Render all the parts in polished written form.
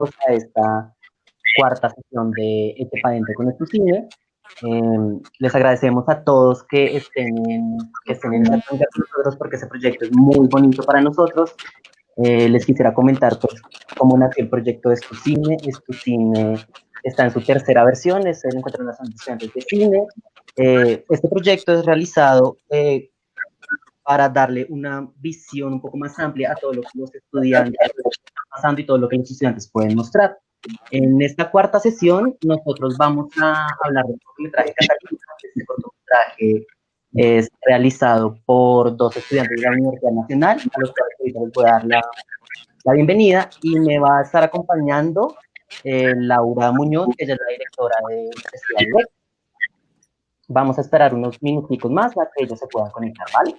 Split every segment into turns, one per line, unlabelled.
a esta cuarta sesión de Equipadente con nuestro cine. Les agradecemos a todos que estén en la con nosotros porque ese proyecto es muy bonito para nosotros. Les quisiera comentar pues cómo nació el proyecto de Estucine. Estucine está en su tercera versión, es el Encuentro Nacional de Estudiantes de Cine. Este proyecto es realizado para darle una visión un poco más amplia a todo lo que los estudiantes están pasando y todo lo que los estudiantes pueden mostrar. En esta cuarta sesión, nosotros vamos a hablar del cortometraje Catalina. Este cortometraje es realizado por dos estudiantes de la Universidad Nacional, a los cuales ahorita les voy a dar la bienvenida, y me va a estar acompañando Laura Muñoz, que ella es la directora de Universidad UEC. Vamos a esperar unos minuticos más para que ellos se puedan conectar, ¿vale?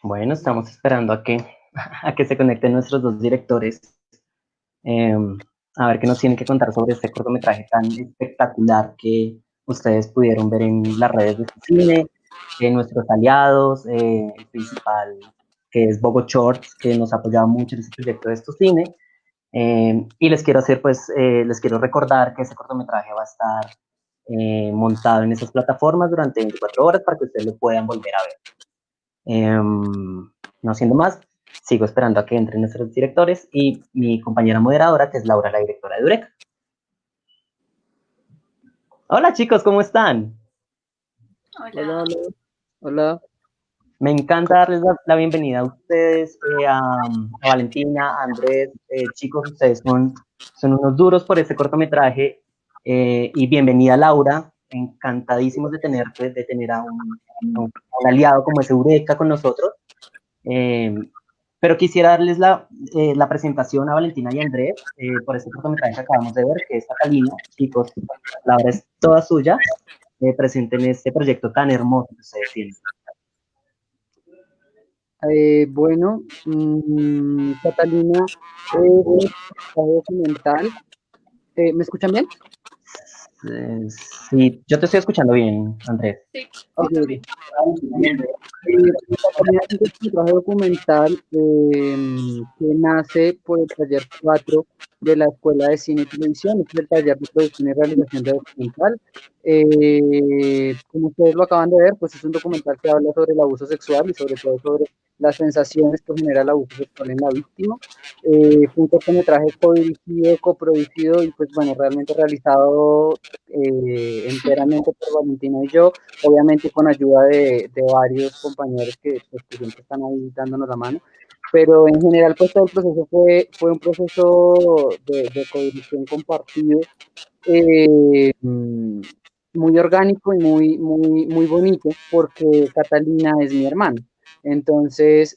Bueno, estamos esperando a que se conecten nuestros dos directores, eh, a ver qué nos tienen que contar sobre este cortometraje tan espectacular que ustedes pudieron ver en las redes de cine, nuestros aliados, el principal, que es Bogo Shorts, que nos ha apoyado mucho en este proyecto de estos cine. Y les quiero les quiero recordar que ese cortometraje va a estar montado en esas plataformas durante 24 horas para que ustedes lo puedan volver a ver. No siendo más, sigo esperando a que entren nuestros directores y mi compañera moderadora, que es Laura, la directora de Eureka. Hola chicos, ¿cómo están?
Hola. Hola, hola.
Me encanta darles la bienvenida a ustedes, a Valentina, a Andrés. Chicos, ustedes son unos duros por este cortometraje. Y bienvenida Laura, encantadísimos de tener a un aliado como es Eureka con nosotros. Pero quisiera darles la presentación a Valentina y Andrés por este cortometraje que acabamos de ver, que es Catalina. Chicos, la obra es toda suya. Presenten este proyecto tan hermoso que ustedes tienen.
Bueno, Catalina es un documental. ¿Me escuchan bien?
Sí, yo te estoy escuchando bien, Andrés.
Sí, okay. Catalina es un trabajo documental que nace por el taller 4 de la Escuela de Cine y Televisión, es el taller de producción y realización de documental. Como ustedes lo acaban de ver, pues es un documental que habla sobre el abuso sexual y sobre todo sobre las sensaciones que genera el abuso sexual en la víctima. Fue un cortometraje codirigido, coproducido y pues bueno, realmente realizado enteramente por Valentina y yo, obviamente con ayuda de varios compañeros pues, que siempre están ahí dándonos la mano. Pero en general, pues todo el proceso fue un proceso de codirección compartido, muy orgánico y muy bonito, porque Catalina es mi hermana. Entonces,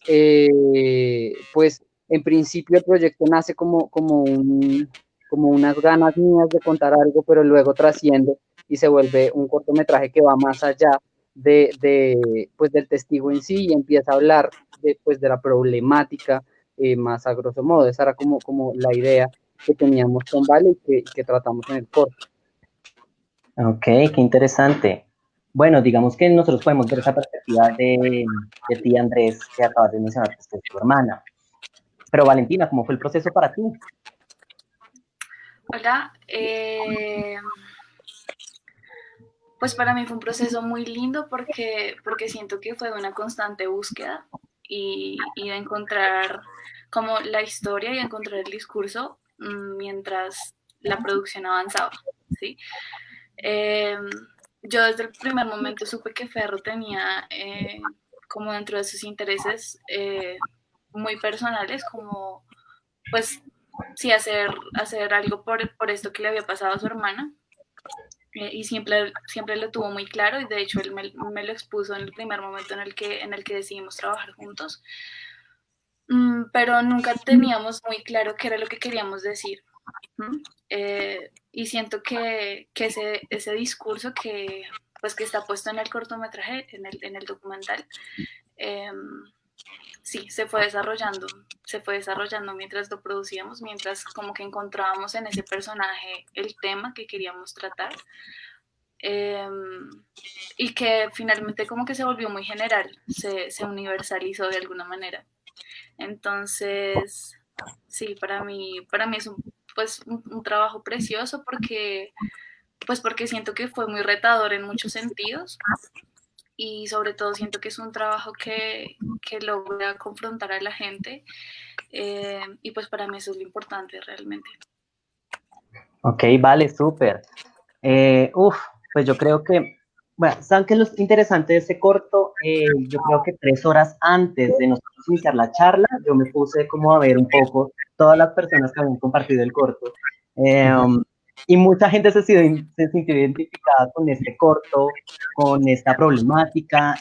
pues en principio el proyecto nace como unas ganas mías de contar algo, pero luego trasciende y se vuelve un cortometraje que va más allá pues del testigo en sí y empieza a hablar pues de la problemática más a grosso modo. Esa era como la idea que teníamos con Vale y que tratamos en el corto.
Ok, qué interesante. Bueno, digamos que nosotros podemos ver esa perspectiva de ti, Andrés, que acabas de mencionar, que es tu hermana. Pero Valentina, ¿cómo fue el proceso para ti?
Hola, pues para mí fue un proceso muy lindo porque siento que fue una constante búsqueda y de encontrar como la historia y encontrar el discurso mientras la producción avanzaba, ¿sí? Yo desde el primer momento supe que Ferro tenía como dentro de sus intereses muy personales, como pues sí hacer algo por esto que le había pasado a su hermana. Y siempre lo tuvo muy claro y de hecho él me lo expuso en el primer momento en el que decidimos trabajar juntos. pero nunca teníamos muy claro qué era lo que queríamos decir. Y siento que ese discurso pues, que está puesto en el cortometraje, en el documental, eh, sí, se fue desarrollando mientras lo producíamos, mientras como que encontrábamos en ese personaje el tema que queríamos tratar. Eh, y que finalmente como que se volvió muy general, se universalizó de alguna manera. Entonces, sí, para mí es pues, un trabajo precioso porque siento que fue muy retador en muchos sentidos y sobre todo siento que es un trabajo que logra confrontar a la gente y pues para mí eso es lo importante realmente.
Ok, vale, súper. Pues yo creo que, bueno, ¿saben qué es lo interesante de ese corto? Yo creo que 3 horas antes de nosotros iniciar la charla, yo me puse como a ver un poco todas las personas que habían compartido el corto. Y mucha gente se sintió identificada con este corto, con esta problemática.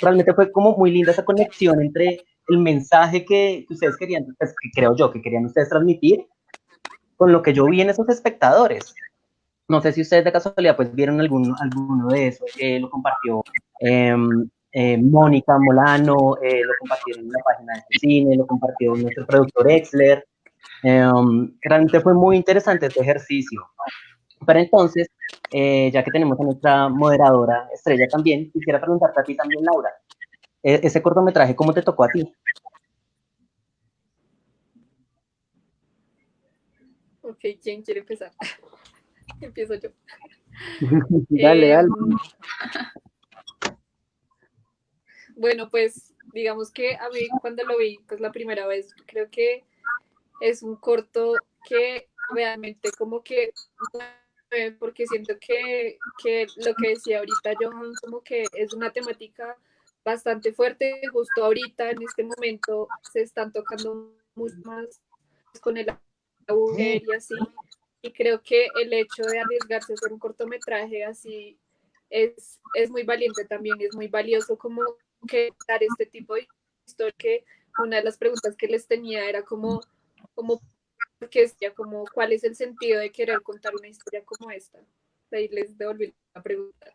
Realmente fue como muy linda esa conexión entre el mensaje que ustedes querían, pues, que creo yo, que querían ustedes transmitir, con lo que yo vi en esos espectadores. No sé si ustedes de casualidad pues vieron alguno de esos, lo compartió Mónica Molano, lo compartieron en la página de cine, lo compartió nuestro productor Exler. Realmente fue muy interesante este ejercicio. Pero entonces, ya que tenemos a nuestra moderadora estrella también, quisiera preguntarte a ti también, Laura, ese cortometraje, ¿cómo te tocó a ti?
Ok, ¿quién quiere empezar? Empiezo yo.
Dale, dale.
Bueno, pues digamos que a mí cuando lo vi, pues la primera vez, creo que es un corto que realmente como que, porque siento que lo que decía ahorita Johan, como que es una temática bastante fuerte, justo ahorita en este momento se están tocando mucho más con el mujer y así, y creo que el hecho de arriesgarse a hacer un cortometraje así es muy valiente también, es muy valioso como que dar este tipo de historia, que una de las preguntas que les tenía era como porque decía como cuál es el sentido de querer contar una historia como esta. Ahí les devolví la pregunta.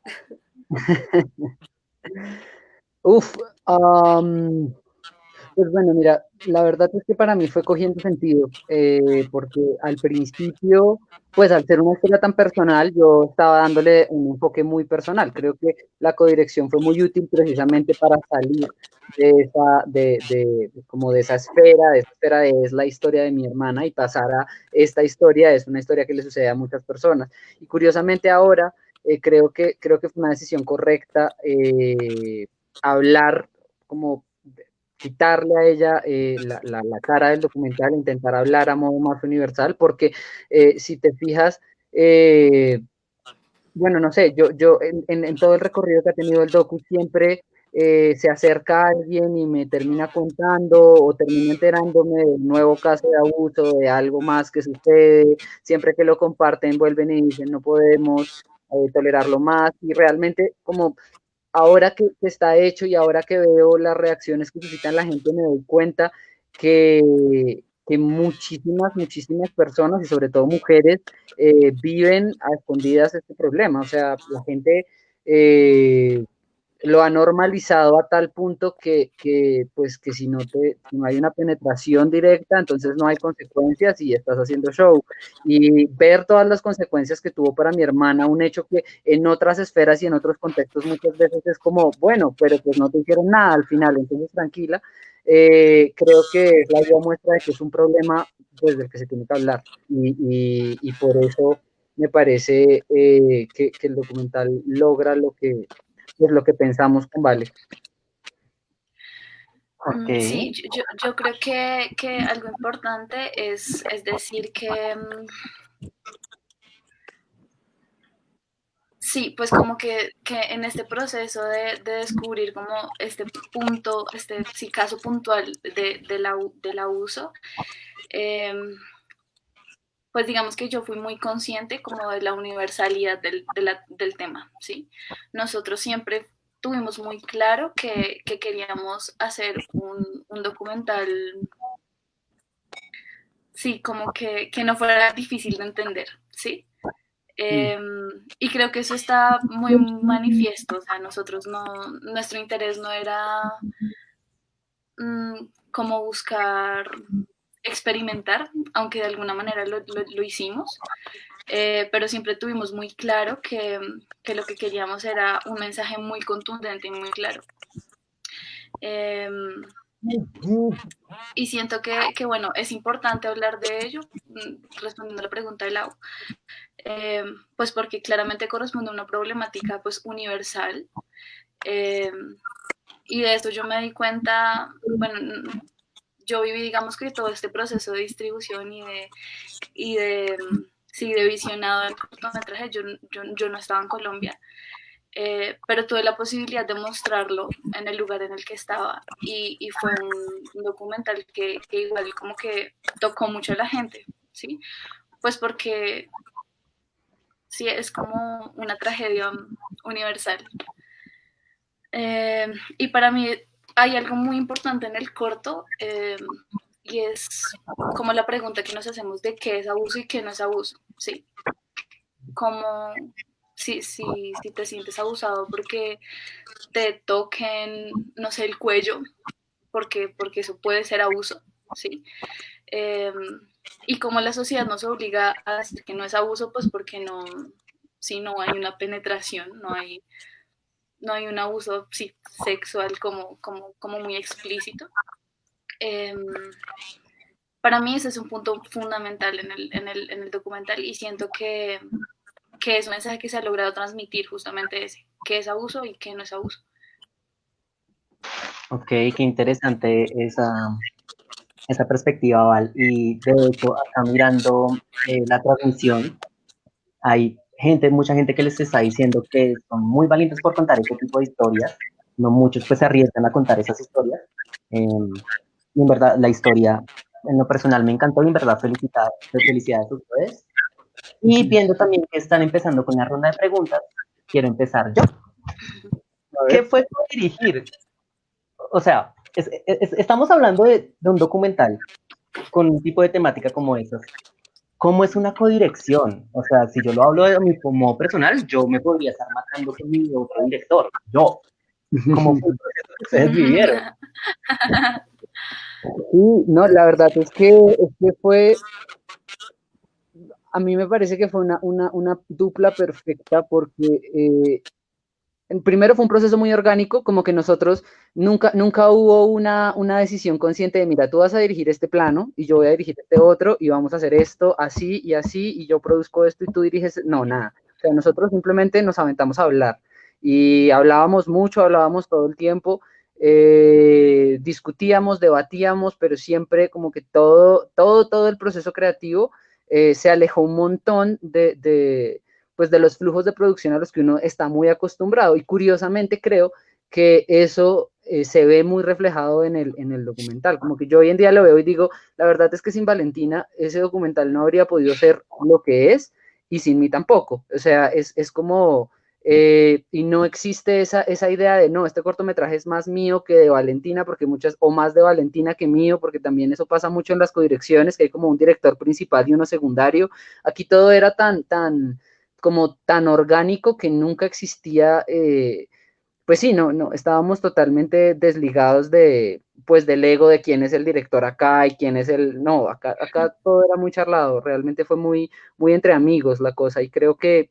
Uf, pues bueno, mira, la verdad es que para mí fue cogiendo sentido, porque al principio, pues al ser una historia tan personal, yo estaba dándole un enfoque muy personal. Creo que la codirección fue muy útil precisamente para salir como de esa esfera de es la historia de mi hermana y pasar a esta historia, es una historia que le sucede a muchas personas. Y curiosamente ahora, creo que fue una decisión correcta hablar como quitarle a ella la cara del documental, intentar hablar a modo más universal, porque si te fijas, bueno, no sé, yo en todo el recorrido que ha tenido el docu siempre se acerca a alguien y me termina contando o termino enterándome de un nuevo caso de abuso, de algo más que sucede, siempre que lo comparten vuelven y dicen no podemos tolerarlo más y realmente como ahora que está hecho y ahora que veo las reacciones que suscita la gente, me doy cuenta que muchísimas personas y sobre todo mujeres viven a escondidas este problema. O sea, la gente lo ha normalizado a tal punto pues, que si no hay una penetración directa, entonces no hay consecuencias y estás haciendo show. Y ver todas las consecuencias que tuvo para mi hermana, un hecho que en otras esferas y en otros contextos muchas veces es como, bueno, pero pues no te hicieron nada al final, entonces tranquila. Creo que es la buena muestra de que es un problema pues, del que se tiene que hablar y por eso me parece que el documental logra lo que pensamos con Vale.
Okay.
Sí, yo creo que algo importante es decir que sí, pues como que en este proceso de descubrir como este punto, este sí, caso puntual del abuso, eh, pues digamos que yo fui muy consciente como de la universalidad del tema, ¿sí? Nosotros siempre tuvimos muy claro que queríamos hacer un documental, sí, como que no fuera difícil de entender, ¿sí? Y creo que eso está muy manifiesto, o sea, nosotros no, nuestro interés no era como buscar experimentar, aunque de alguna manera lo hicimos, pero siempre tuvimos muy claro que lo que queríamos era un mensaje muy contundente y muy claro. Y siento que, bueno, es importante hablar de ello, respondiendo a la pregunta de Lau, pues porque claramente corresponde a una problemática pues universal, y de esto yo me di cuenta, bueno, yo viví, digamos que todo este proceso de distribución sí, de visionado del cortometraje. Yo no estaba en Colombia, pero tuve la posibilidad de mostrarlo en el lugar en el que estaba, y fue un documental que igual como que tocó mucho a la gente, ¿sí? Pues porque sí, es como una tragedia universal. Y para mí hay algo muy importante en el corto, y es como la pregunta que nos hacemos de qué es abuso y qué no es abuso, ¿sí? Como si te sientes abusado porque te toquen, no sé, el cuello, porque eso puede ser abuso, ¿sí? Y como la sociedad nos obliga a decir que no es abuso, pues porque no, si no hay una penetración, no hay un abuso, sí, sexual como muy explícito. Para mí ese es un punto fundamental en el documental, y siento que es un mensaje que se ha logrado transmitir, justamente ese, qué es abuso y qué no es abuso.
Ok, qué interesante esa perspectiva, Val. Y de hecho, acá mirando la transmisión, hay mucha gente que les está diciendo que son muy valientes por contar este tipo de historias. No muchos pues se arriesgan a contar esas historias. Y en verdad, la historia en lo personal me encantó, y en verdad felicidades a ustedes. Y viendo también que están empezando con la ronda de preguntas, quiero empezar yo. ¿Qué fue dirigir? O sea, estamos hablando de un documental con un tipo de temática como esas. ¿Cómo es una codirección? O sea, si yo lo hablo de mi modo personal, yo me podría estar matando con mi otro director. Yo. ¿Cómo fue el proceso que ustedes vivieron?
Sí, no, la verdad es que fue, a mí me parece que fue una dupla perfecta porque primero fue un proceso muy orgánico, como que nosotros nunca hubo una decisión consciente de, mira, tú vas a dirigir este plano y yo voy a dirigir este otro y vamos a hacer esto así y yo produzco esto y tú diriges, no, nada. O sea, nosotros simplemente nos aventamos a hablar y hablábamos mucho, hablábamos todo el tiempo, discutíamos, debatíamos, pero siempre como que todo el proceso creativo se alejó un montón pues de los flujos de producción a los que uno está muy acostumbrado. Y curiosamente creo que eso se ve muy reflejado en el documental. Como que yo hoy en día lo veo y digo, la verdad es que sin Valentina ese documental no habría podido ser lo que es, y sin mí tampoco. O sea, es como... y no existe esa idea de, no, este cortometraje es más mío que de Valentina, porque o más de Valentina que mío, porque también eso pasa mucho en las codirecciones, que hay como un director principal y uno secundario. Aquí todo era como tan orgánico que nunca existía, pues sí, no, estábamos totalmente desligados pues del ego de quién es el director acá y quién es no, acá todo era muy charlado, realmente fue muy entre amigos la cosa, y creo que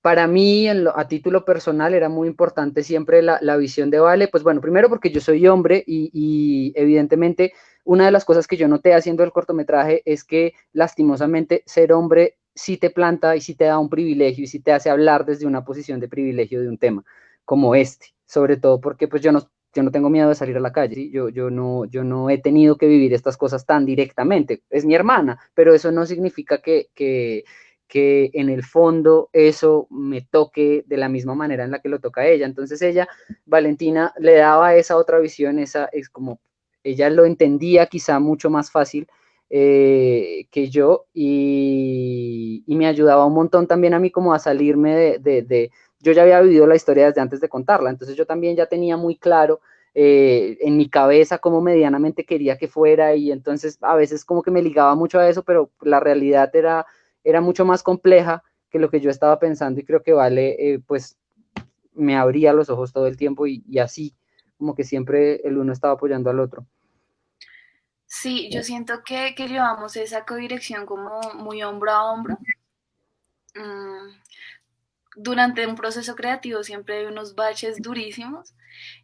para mí, a título personal, era muy importante siempre la visión de Vale, pues bueno, primero porque yo soy hombre y evidentemente una de las cosas que yo noté haciendo el cortometraje es que lastimosamente ser hombre sí te planta y sí te da un privilegio y sí te hace hablar desde una posición de privilegio de un tema como este, sobre todo porque pues yo no tengo miedo de salir a la calle, ¿sí? yo no he tenido que vivir estas cosas tan directamente, es mi hermana, pero eso no significa que en el fondo eso me toque de la misma manera en la que lo toca a ella. Entonces Valentina, le daba esa otra visión, es como, ella lo entendía quizá mucho más fácil que yo, y me ayudaba un montón también a mí como a salirme yo ya había vivido la historia desde antes de contarla, entonces yo también ya tenía muy claro en mi cabeza cómo medianamente quería que fuera, y entonces a veces como que me ligaba mucho a eso, pero la realidad era mucho más compleja que lo que yo estaba pensando, y creo que Vale, pues me abría los ojos todo el tiempo, y así como que siempre el uno estaba apoyando al otro.
Sí, yo siento que llevamos esa codirección como muy hombro a hombro. Mm, Durante un proceso creativo siempre hay unos baches durísimos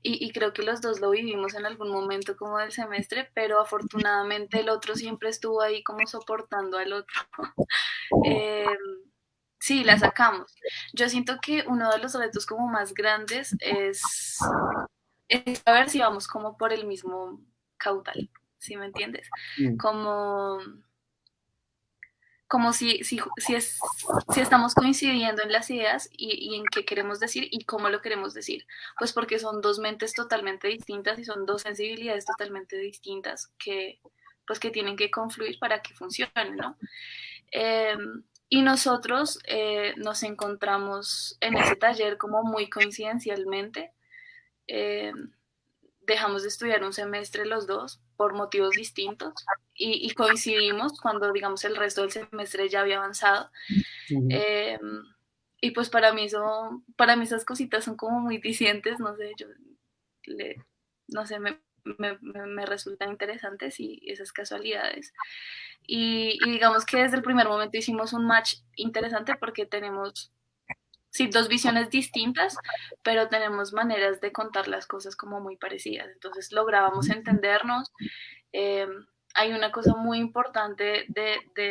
y creo que los dos lo vivimos en algún momento como del semestre, pero afortunadamente el otro siempre estuvo ahí como soportando al otro. Eh, sí, la sacamos. Yo siento que uno de los retos como más grandes es saber si vamos como por el mismo caudal, ¿sí me entiendes?
Mm.
Como como si estamos coincidiendo en las ideas y en qué queremos decir y cómo lo queremos decir. Pues porque son dos mentes totalmente distintas y son dos sensibilidades totalmente distintas pues que tienen que confluir para que funcione, ¿no? Eh, y nosotros nos encontramos en ese taller como muy coincidencialmente. Eh, Dejamos de estudiar un semestre los dos por motivos distintos y coincidimos cuando, digamos, el resto del semestre ya había avanzado. Eh, y pues para mí esas cositas son como muy dicientes, no sé, no sé, me resultan interesantes y esas casualidades. Y digamos que desde el primer momento hicimos un match interesante porque tenemos sí, dos visiones distintas, pero tenemos maneras de contar las cosas como muy parecidas. Entonces lográbamos entendernos. Eh, Hay una cosa muy importante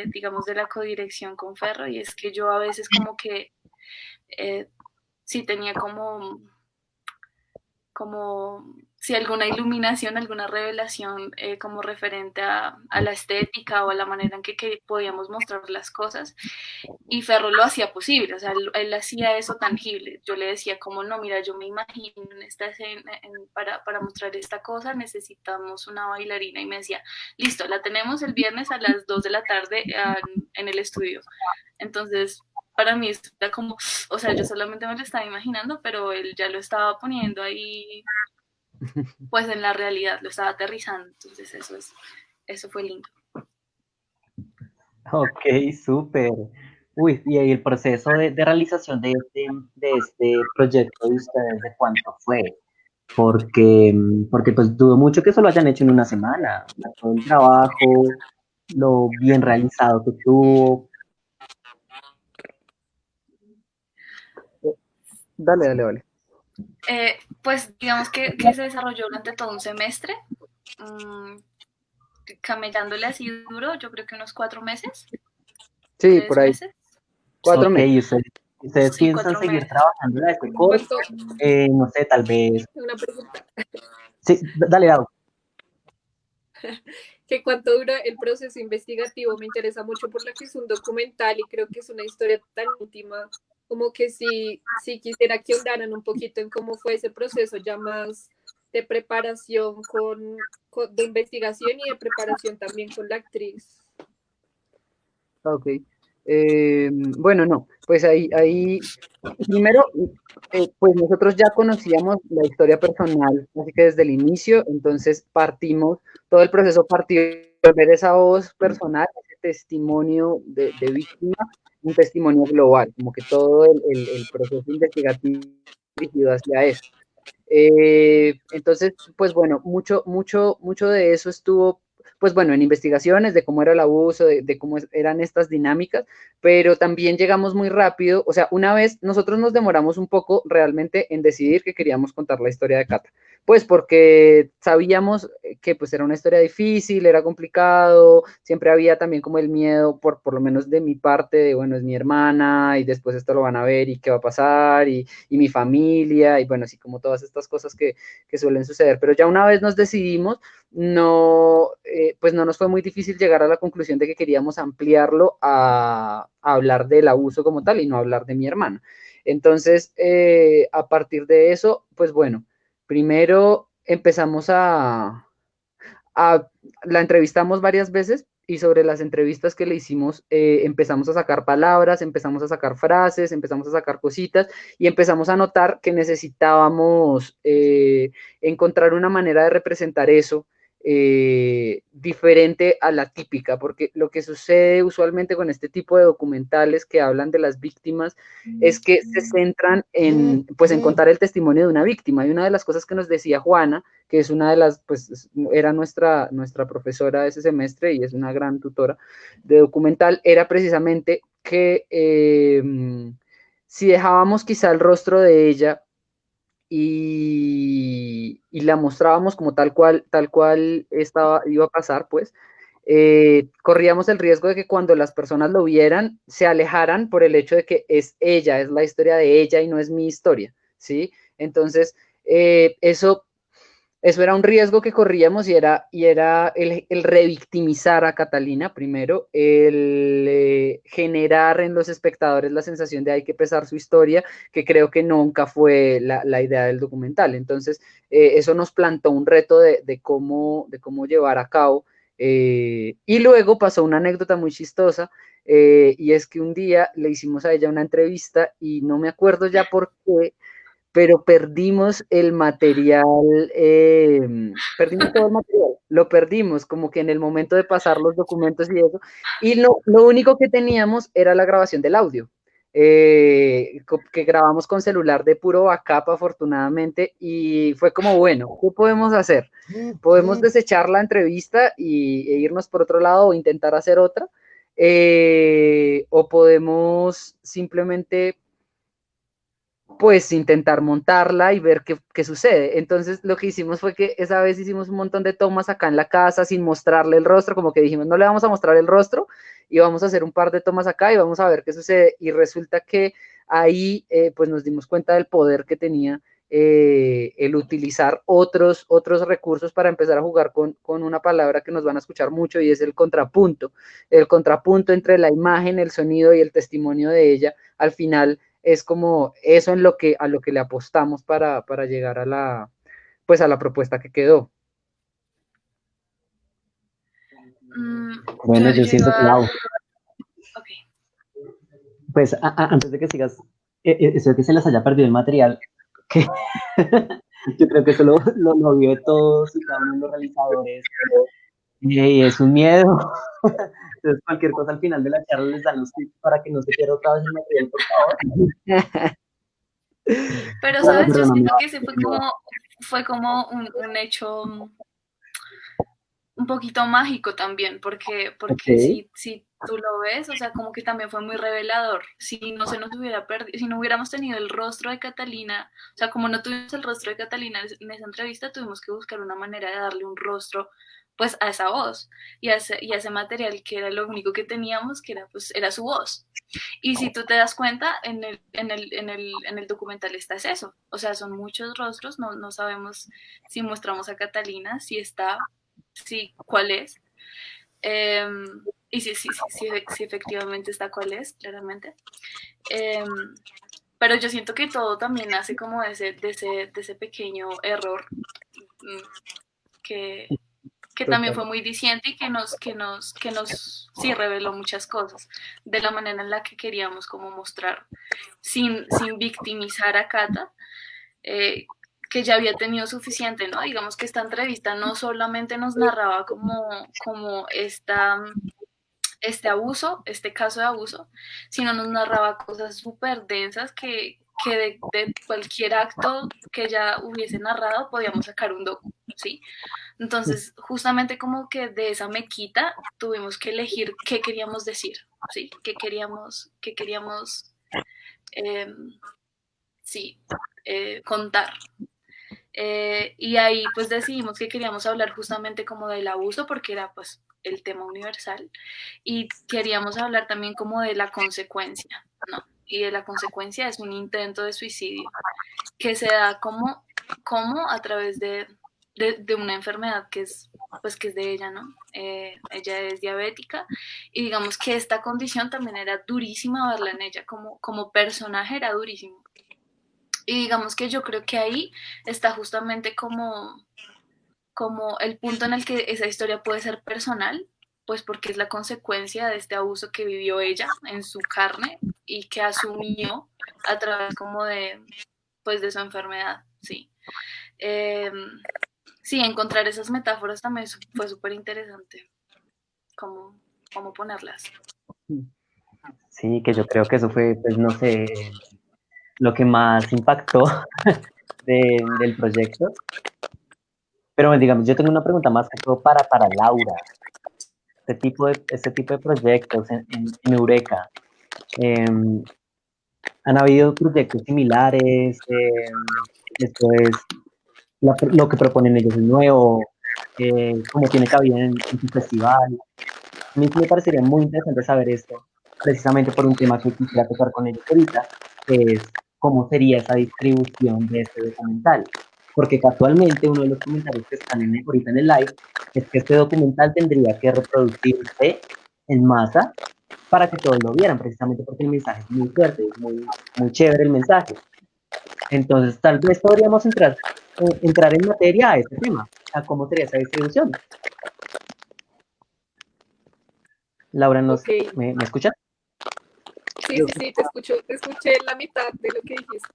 digamos, de la codirección con Ferro y es que yo a veces como que sí tenía como si alguna iluminación, alguna revelación como referente a la estética o a la manera en que podíamos mostrar las cosas. Y Ferro lo hacía posible, o sea, él hacía eso tangible. Yo le decía como, no, mira, yo me imagino en esta escena, para mostrar esta cosa necesitamos una bailarina. Y me decía, listo, la tenemos el viernes a las 2 de la tarde en el estudio. Entonces, para mí está como, o sea, yo solamente me lo estaba imaginando, pero él ya lo estaba poniendo ahí, pues en la realidad, lo estaba aterrizando. Entonces, eso fue lindo.
Ok, súper. Uy, y ahí el proceso de realización de este proyecto de ustedes, ¿de cuánto fue? Porque pues dudo mucho que eso lo hayan hecho en una semana. O sea, todo el trabajo, lo bien realizado que tuvo.
Dale, dale, vale.
Pues digamos que se desarrolló durante todo un semestre, mmm, camellándole así duro, yo creo que unos 4 meses,
Sí, por
3
ahí,
meses,
4
Ok,
meses.
ustedes
sí,
piensan
4 meses.
seguir trabajando en este course,
¿Cuánto?
no sé, tal vez.
Una pregunta.
Sí, dale, Dao.
¿Qué cuánto dura el proceso investigativo? Me interesa mucho por lo que es un documental y creo que es una historia tan íntima, como que si quisiera que ahondaran un poquito en cómo fue ese proceso ya más de preparación de investigación y de preparación también con la actriz.
Ok. Bueno, no, pues ahí primero, pues nosotros ya conocíamos la historia personal, así que desde el inicio, entonces todo el proceso partió de ver esa voz personal, ese testimonio de víctima, un testimonio global, como que todo el proceso investigativo dirigido hacia eso. Entonces, pues bueno, mucho de eso estuvo, pues bueno, en investigaciones de cómo era el abuso, de cómo eran estas dinámicas, pero también llegamos muy rápido, o sea, una vez nosotros nos demoramos un poco realmente en decidir que queríamos contar la historia de Cata, pues porque sabíamos que pues era una historia difícil, era complicado, siempre había también como el miedo, por lo menos de mi parte, de bueno, es mi hermana y después esto lo van a ver y qué va a pasar y mi familia, y bueno, así como todas estas cosas que suelen suceder. Pero ya una vez nos decidimos, no, pues no nos fue muy difícil llegar a la conclusión de que queríamos ampliarlo a hablar del abuso como tal y no hablar de mi hermana. Entonces, a partir de eso, pues bueno, primero empezamos la entrevistamos varias veces y sobre las entrevistas que le hicimos, empezamos a sacar palabras, empezamos a sacar frases, empezamos a sacar cositas y empezamos a notar que necesitábamos encontrar una manera de representar eso diferente a la típica, porque lo que sucede usualmente con este tipo de documentales que hablan de las víctimas es que se centran en, pues, en contar el testimonio de una víctima. Y una de las cosas que nos decía Juana, que es una de las, pues era nuestra profesora de ese semestre y es una gran tutora de documental, era precisamente que si dejábamos quizá el rostro de ella y la mostrábamos como tal cual iba a pasar, pues, corríamos el riesgo de que cuando las personas lo vieran, se alejaran por el hecho de que es ella, es la historia de ella y no es mi historia, ¿sí? Entonces, eso era un riesgo que corríamos y era el revictimizar a Catalina primero, el generar en los espectadores la sensación de hay que pesar su historia, que creo que nunca fue la idea del documental. Entonces, eso nos plantó un reto de cómo llevar a cabo. Y luego pasó una anécdota muy chistosa, y es que un día le hicimos a ella una entrevista y no me acuerdo ya por qué, pero perdimos el material, perdimos todo el material, lo perdimos como que en el momento de pasar los documentos y eso, y lo único que teníamos era la grabación del audio, que grabamos con celular de puro backup afortunadamente, y fue como, bueno, ¿qué podemos hacer? Podemos desechar la entrevista e irnos por otro lado o intentar hacer otra, o podemos simplemente pues intentar montarla y ver qué sucede. Entonces lo que hicimos fue que esa vez hicimos un montón de tomas acá en la casa sin mostrarle el rostro, como que dijimos no le vamos a mostrar el rostro y vamos a hacer un par de tomas acá y vamos a ver qué sucede. Y resulta que ahí pues nos dimos cuenta del poder que tenía el utilizar otros recursos para empezar a jugar con una palabra que nos van a escuchar mucho y es el contrapunto entre la imagen, el sonido y el testimonio de ella. Al final es como eso a lo que le apostamos para llegar a la propuesta que quedó.
Bueno, yo siento que wow.
Okay.
Pues antes de que sigas, eso de que se les haya perdido el material, que yo creo que eso lo vive todos y cada uno de los realizadores, y es un miedo. Entonces cualquier cosa al final de la charla les dan los tips para que no se pierda otra vez el material, por favor.
Pero, ¿sabes? Yo siento que ese fue como un hecho un poquito mágico también, porque
Okay.
si tú lo ves, o sea, como que también fue muy revelador. Si no se nos hubiera perdido, si no hubiéramos tenido el rostro de Catalina, o sea, como no tuvimos el rostro de Catalina en esa entrevista, tuvimos que buscar una manera de darle un rostro pues a esa voz y a ese material que era lo único que teníamos, que era pues era su voz. Y si tú te das cuenta, en el documental está eso. O sea, son muchos rostros, no sabemos si mostramos a Catalina, si está, si cuál es. Y si efectivamente está cuál es, claramente. Pero yo siento que todo también nace como de ese pequeño error que también fue muy diciente y que nos sí reveló muchas cosas de la manera en la que queríamos como mostrar, sin victimizar a Cata, que ya había tenido suficiente, ¿no? Digamos que esta entrevista no solamente nos narraba como este abuso, este caso de abuso, sino nos narraba cosas súper densas que de cualquier acto que ella hubiese narrado podíamos sacar un docu, ¿sí? Entonces, justamente como que de esa mequita tuvimos que elegir qué queríamos decir, ¿sí? Qué queríamos sí, contar. Y ahí pues decidimos que queríamos hablar justamente como del abuso porque era pues el tema universal y queríamos hablar también como de la consecuencia, ¿no? Y de la consecuencia es un intento de suicidio que se da como a través de una enfermedad que es de ella, ¿no? Ella es diabética y digamos que esta condición también era durísima verla en ella, como personaje era durísimo. Y digamos que yo creo que ahí está justamente como el punto en el que esa historia puede ser personal, pues porque es la consecuencia de este abuso que vivió ella en su carne y que asumió a través como de, pues de su enfermedad, sí. Sí, encontrar esas metáforas también fue súper interesante, cómo ponerlas.
Sí, que yo creo que eso fue, pues no sé, lo que más impactó del proyecto. Pero digamos, yo tengo una pregunta más que todo para Laura. Este tipo de proyectos en Eureka, ¿han habido proyectos similares? Esto es, lo que proponen ellos es nuevo, ¿cómo tiene cabida en su festival? A mí sí me parecería muy interesante saber esto, precisamente por un tema que quisiera tocar con ellos ahorita, que es cómo sería esa distribución de este documental. Porque casualmente uno de los comentarios que están ahorita en el live es que este documental tendría que reproducirse en masa para que todos lo vieran, precisamente porque el mensaje es muy fuerte, es muy chévere el mensaje. Entonces, tal vez podríamos entrar en materia a este tema, a cómo sería esa distribución. Laura,
Ok.
¿me escuchas?
Sí, te escucho, te escuché la mitad de lo que dijiste.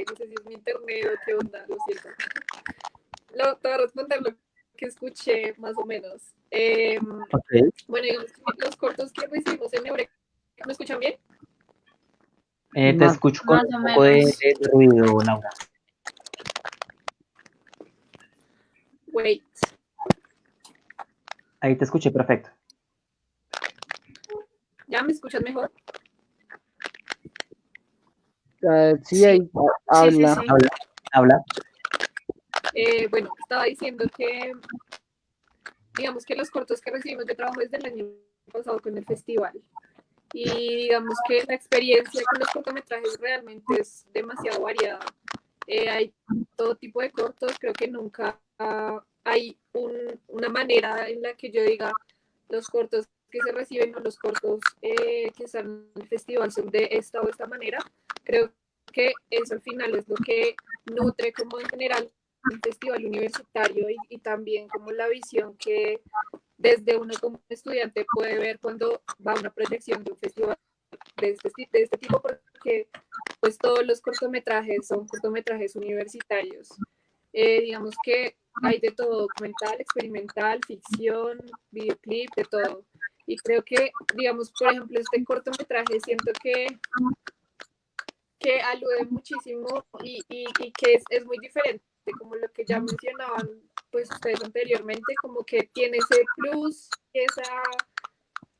No sé si es mi internet o qué onda, lo siento. Te voy a responder lo que escuché más o menos.
Okay.
Bueno, digamos que los cortos que recibimos en Eureka, ¿me escuchan bien?
Te escucho con
Más
un
o
poco de
menos.
ruido, Laura.
Wait.
Ahí te escuché perfecto.
¿Ya me escuchas mejor?
Sí, ahí habla.
Sí.
Habla.
Bueno, estaba diciendo que, digamos que los cortos que recibimos de trabajo desde el año pasado con el festival. Y digamos que la experiencia con los cortometrajes realmente es demasiado variada. Hay todo tipo de cortos, creo que nunca hay una manera en la que yo diga los cortos que se reciben o los cortos que están en el festival son de esta o esta manera. Creo que eso al final es lo que nutre como en general el festival universitario y también como la visión que desde uno como estudiante puede ver cuando va a una proyección de un festival de este tipo, porque pues todos los cortometrajes son cortometrajes universitarios. Digamos que hay de todo, documental, experimental, ficción, videoclip, de todo. Y creo que, digamos, por ejemplo, este cortometraje siento que alude muchísimo y que es muy diferente, como lo que ya mencionaban pues ustedes anteriormente, como que tiene ese plus, esa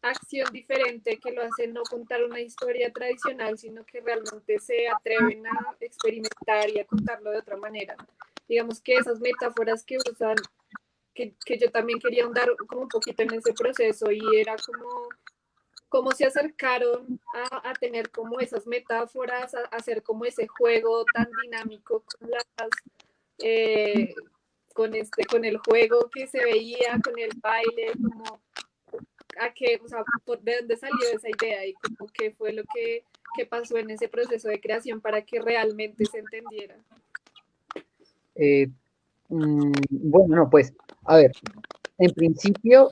acción diferente que lo hace no contar una historia tradicional, sino que realmente se atreven a experimentar y a contarlo de otra manera. Digamos que esas metáforas que usan, que yo también quería ahondar como un poquito en ese proceso y era como cómo se acercaron a tener como esas metáforas, a hacer como ese juego tan dinámico con las con el juego que se veía, con el baile, como a qué, o sea, de dónde salió esa idea y como qué fue lo que pasó en ese proceso de creación para que realmente se entendiera.
Bueno, no, pues, a ver, en principio,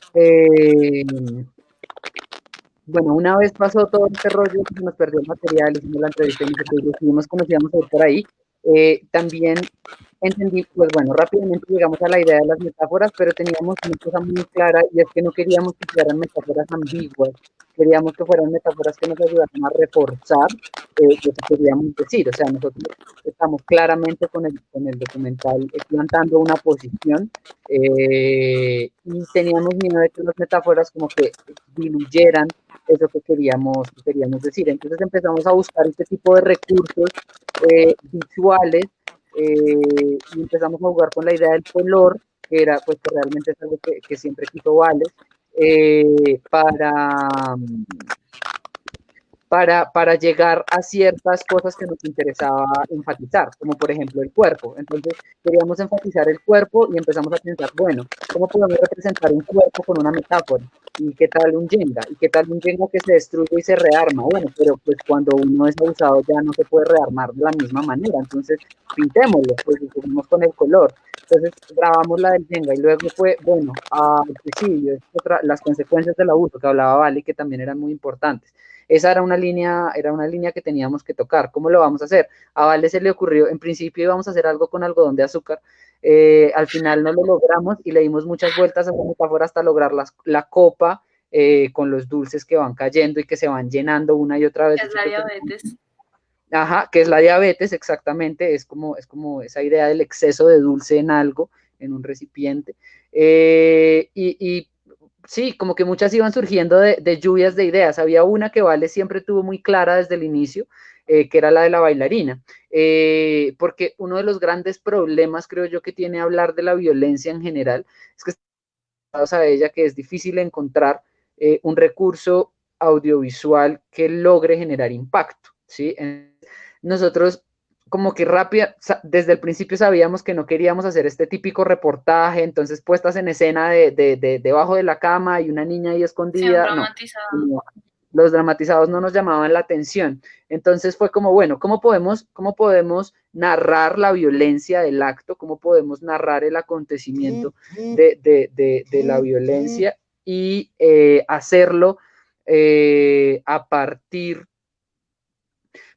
bueno, una vez pasó todo este rollo, se nos perdió el material, hicimos la entrevista y decidimos cómo nos íbamos a ir por ahí. También entendí, pues bueno, rápidamente llegamos a la idea de las metáforas, pero teníamos una cosa muy clara y es que no queríamos que fueran metáforas ambiguas, queríamos que fueran metáforas que nos ayudaran a reforzar lo que queríamos decir. O sea, nosotros estamos claramente con el documental plantando una posición y teníamos miedo de que las metáforas como que diluyeran eso que queríamos decir. Entonces empezamos a buscar este tipo de recursos visuales y empezamos a jugar con la idea del color, que era pues que realmente es algo que siempre quiso Vales, para llegar a ciertas cosas que nos interesaba enfatizar, como por ejemplo el cuerpo. Entonces queríamos enfatizar el cuerpo y empezamos a pensar, bueno, ¿cómo podemos representar un cuerpo con una metáfora? ¿Y qué tal un Jenga? ¿Y qué tal un Jenga que se destruye y se rearma? Bueno, pero pues cuando uno es abusado ya no se puede rearmar de la misma manera, entonces pintémoslo, pues seguimos con el color. Entonces grabamos la del Jenga y luego fue, bueno, al suicidio, las consecuencias del abuso que hablaba Vale, que también eran muy importantes. Esa era una línea que teníamos que tocar. ¿Cómo lo vamos a hacer? A Vale se le ocurrió, en principio íbamos a hacer algo con algodón de azúcar, al final no lo logramos y le dimos muchas vueltas a la metáfora hasta lograr la copa con los dulces que van cayendo y que se van llenando una y otra vez.
Es la diabetes.
Ajá, que es la diabetes, exactamente, es como esa idea del exceso de dulce en algo, en un recipiente. Y sí, como que muchas iban surgiendo de lluvias de ideas. Había una que Vale siempre tuvo muy clara desde el inicio, que era la de la bailarina. Porque uno de los grandes problemas, creo yo, que tiene hablar de la violencia en general, es que a ella que es difícil encontrar un recurso audiovisual que logre generar impacto, ¿sí? Nosotros como que rápida, desde el principio sabíamos que no queríamos hacer este típico reportaje, entonces puestas en escena debajo de la cama y una niña ahí escondida, no, los dramatizados no nos llamaban la atención. Entonces fue como, bueno, ¿cómo podemos narrar la violencia del acto? ¿Cómo podemos narrar el acontecimiento de la violencia y hacerlo a partir,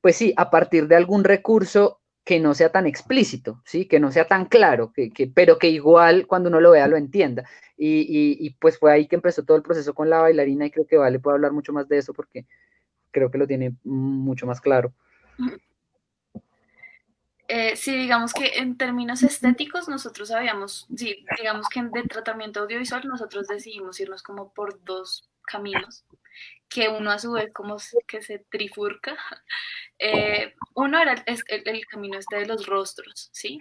pues sí, a partir de algún recurso que no sea tan explícito, ¿sí? Que no sea tan claro, pero que igual cuando uno lo vea lo entienda. Y pues fue ahí que empezó todo el proceso con la bailarina y creo que Vale puede hablar mucho más de eso porque creo que lo tiene mucho más claro.
Sí, digamos que en términos estéticos nosotros sabíamos, sí, digamos que de tratamiento audiovisual nosotros decidimos irnos como por dos caminos, que uno a su vez como que se trifurca. Uno era el camino este de los rostros, ¿sí?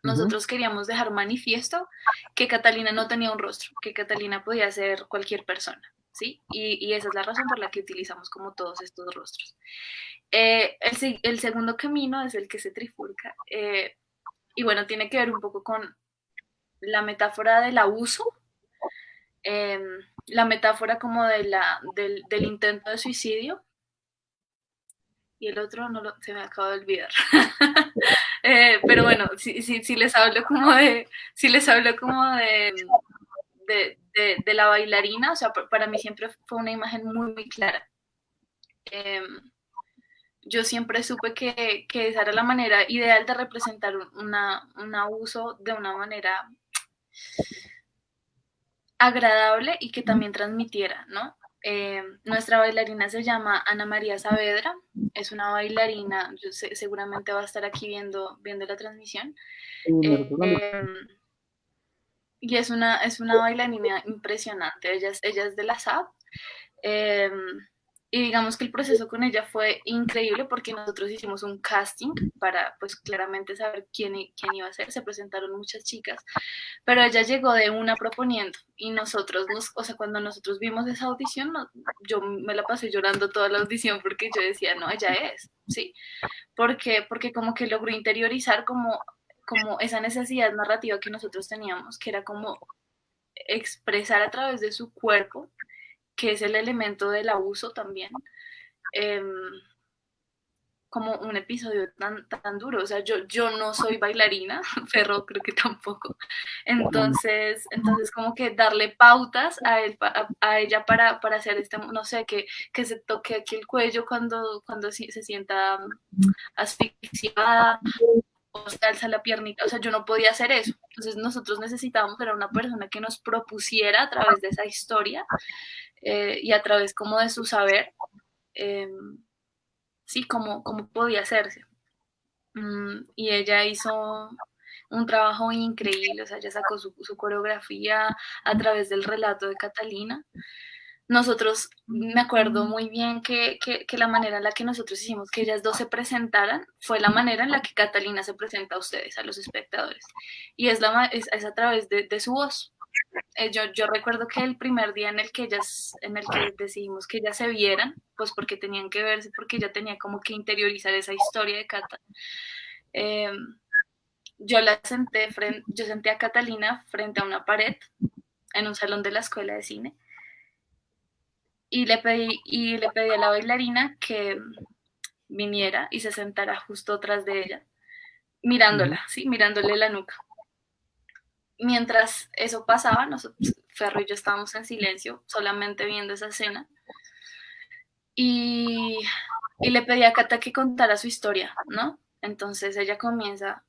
Nosotros queríamos dejar manifiesto que Catalina no tenía un rostro, que Catalina podía ser cualquier persona, ¿sí? Y esa es la razón por la que utilizamos como todos estos rostros. El segundo camino es el que se trifurca, y bueno, tiene que ver un poco con la metáfora del abuso, la metáfora como del intento de suicidio, y el otro se me acaba de olvidar. Pero bueno, si les hablo como de la bailarina, o sea, para mí siempre fue una imagen muy, muy clara. Yo siempre supe que esa era la manera ideal de representar un abuso de una manera agradable y que también transmitiera, ¿no? Nuestra bailarina se llama Ana María Saavedra, es una bailarina, seguramente va a estar aquí viendo la transmisión, y es una bailarina impresionante, ella es de la SAP, y digamos que el proceso con ella fue increíble porque nosotros hicimos un casting para pues claramente saber quién iba a ser, se presentaron muchas chicas, pero ella llegó de una proponiendo y nosotros, o sea, cuando nosotros vimos esa audición, yo me la pasé llorando toda la audición porque yo decía, no, ella es, sí, porque como que logró interiorizar como esa necesidad narrativa que nosotros teníamos, que era como expresar a través de su cuerpo, que es el elemento del abuso también, como un episodio tan duro. O sea, yo no soy bailarina, Ferro creo que tampoco. Entonces como que darle pautas a ella para hacer no sé, que se toque aquí el cuello cuando se sienta asfixiada, o se alza la piernita, o sea, yo no podía hacer eso. Entonces nosotros necesitábamos era una persona que nos propusiera a través de esa historia, y a través como de su saber, sí, cómo podía hacerse. Y ella hizo un trabajo increíble, o sea, ella sacó su coreografía a través del relato de Catalina. Nosotros, me acuerdo muy bien que la manera en la que nosotros hicimos que ellas dos se presentaran fue la manera en la que Catalina se presenta a ustedes, a los espectadores. Y es a través de su voz. Yo recuerdo que el primer día en el que decidimos que ellas se vieran, pues porque tenían que verse, porque ella tenía como que interiorizar esa historia de Cata. Yo senté a Catalina frente a una pared en un salón de la escuela de cine, y le pedí a la bailarina que viniera y se sentara justo atrás de ella, mirándola, ¿sí? Mirándole la nuca. Mientras eso pasaba, nosotros, Ferro y yo estábamos en silencio, solamente viendo esa escena. Y, y le pedí a Cata que contara su historia, ¿no? Entonces ella comienza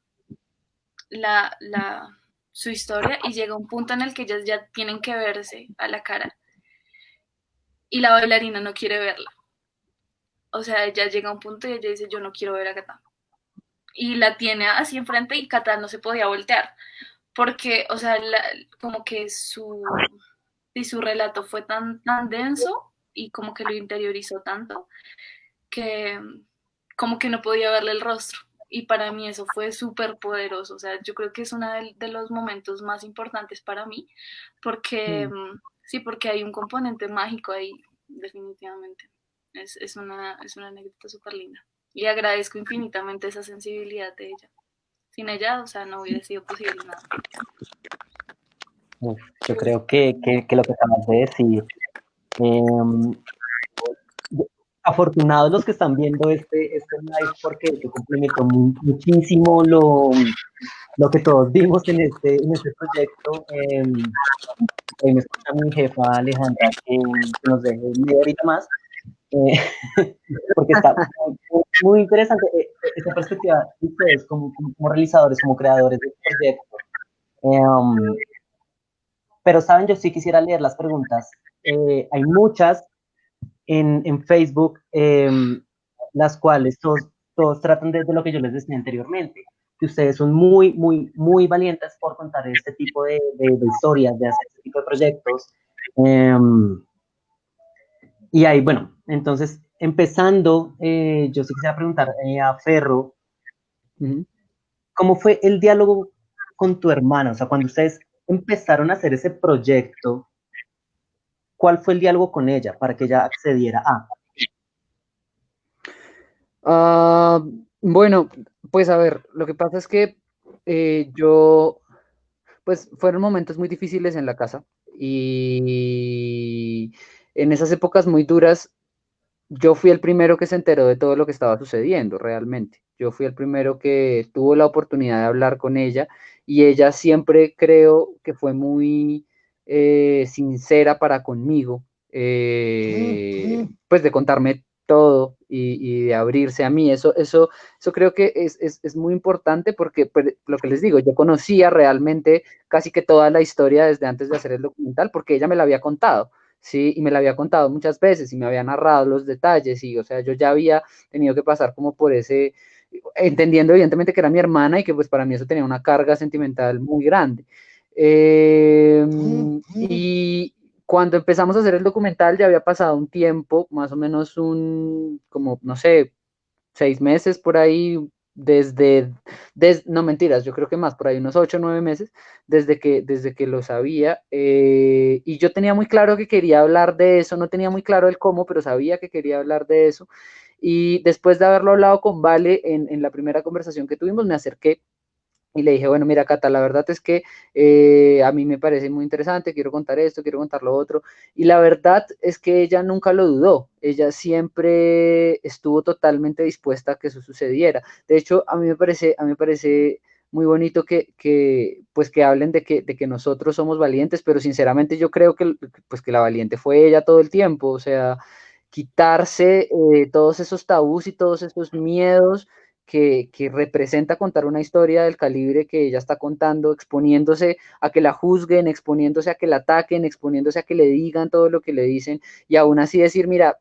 su historia y llega un punto en el que ellas ya tienen que verse a la cara y la bailarina no quiere verla. O sea, ella llega a un punto y ella dice, yo no quiero ver a Cata. Y la tiene así enfrente y Cata no se podía voltear. Porque, o sea, como que su relato fue tan denso y como que lo interiorizó tanto que como que no podía verle el rostro. Y para mí eso fue súper poderoso. O sea, yo creo que es uno de los momentos más importantes para mí, porque sí, porque hay un componente mágico ahí, definitivamente. Es una anécdota súper linda. Y agradezco infinitamente esa sensibilidad de ella. Sin ella, o sea, no hubiera sido posible nada.
Uf, yo creo que lo que acabas de decir, eh, afortunados los que están viendo este live porque yo complemento muchísimo lo que todos vimos en este proyecto. Hoy me escucha mi jefa Alejandra que nos deje media horita más, eh, porque está muy, muy interesante esta perspectiva de ustedes como realizadores, como creadores del proyecto. Pero, ¿saben? Yo sí quisiera leer las preguntas. Hay muchas en Facebook, las cuales todos tratan de lo que yo les decía anteriormente, que ustedes son muy, muy, muy valientes por contar este tipo de historias, de hacer este tipo de proyectos. Y ahí, bueno, entonces, empezando, yo sí quisiera preguntar a Ferro, ¿cómo fue el diálogo con tu hermana? O sea, cuando ustedes empezaron a hacer ese proyecto, ¿cuál fue el diálogo con ella para que ella accediera a?
Bueno, pues a ver, lo que pasa es que yo, pues fueron momentos muy difíciles en la casa y en esas épocas muy duras, yo fui el primero que se enteró de todo lo que estaba sucediendo realmente. Yo fui el primero que tuvo la oportunidad de hablar con ella y ella siempre creo que fue muy sincera para conmigo, pues de contarme todo y de abrirse a mí. Eso creo que es muy importante porque pues, lo que les digo, yo conocía realmente casi que toda la historia desde antes de hacer el documental porque ella me la había contado. Sí, y me la había contado muchas veces y me había narrado los detalles y, o sea, yo ya había tenido que pasar como por ese, entendiendo evidentemente que era mi hermana y que pues para mí eso tenía una carga sentimental muy grande. Y cuando empezamos a hacer el documental ya había pasado un tiempo, más o menos como, no sé, 6 meses por ahí, no mentiras, yo creo que más, por ahí unos 8 o 9 meses, desde que lo sabía, y yo tenía muy claro que quería hablar de eso, no tenía muy claro el cómo, pero sabía que quería hablar de eso, y después de haberlo hablado con Vale en la primera conversación que tuvimos, me acerqué y le dije, bueno, mira, Cata, la verdad es que a mí me parece muy interesante, quiero contar esto, quiero contar lo otro. Y la verdad es que ella nunca lo dudó, ella siempre estuvo totalmente dispuesta a que eso sucediera. De hecho, a mí me parece muy bonito pues que hablen de que nosotros somos valientes, pero sinceramente yo creo pues que la valiente fue ella todo el tiempo, o sea, quitarse todos esos tabús y todos esos miedos que representa contar una historia del calibre que ella está contando, exponiéndose a que la juzguen, exponiéndose a que la ataquen, exponiéndose a que le digan todo lo que le dicen, y aún así decir, mira,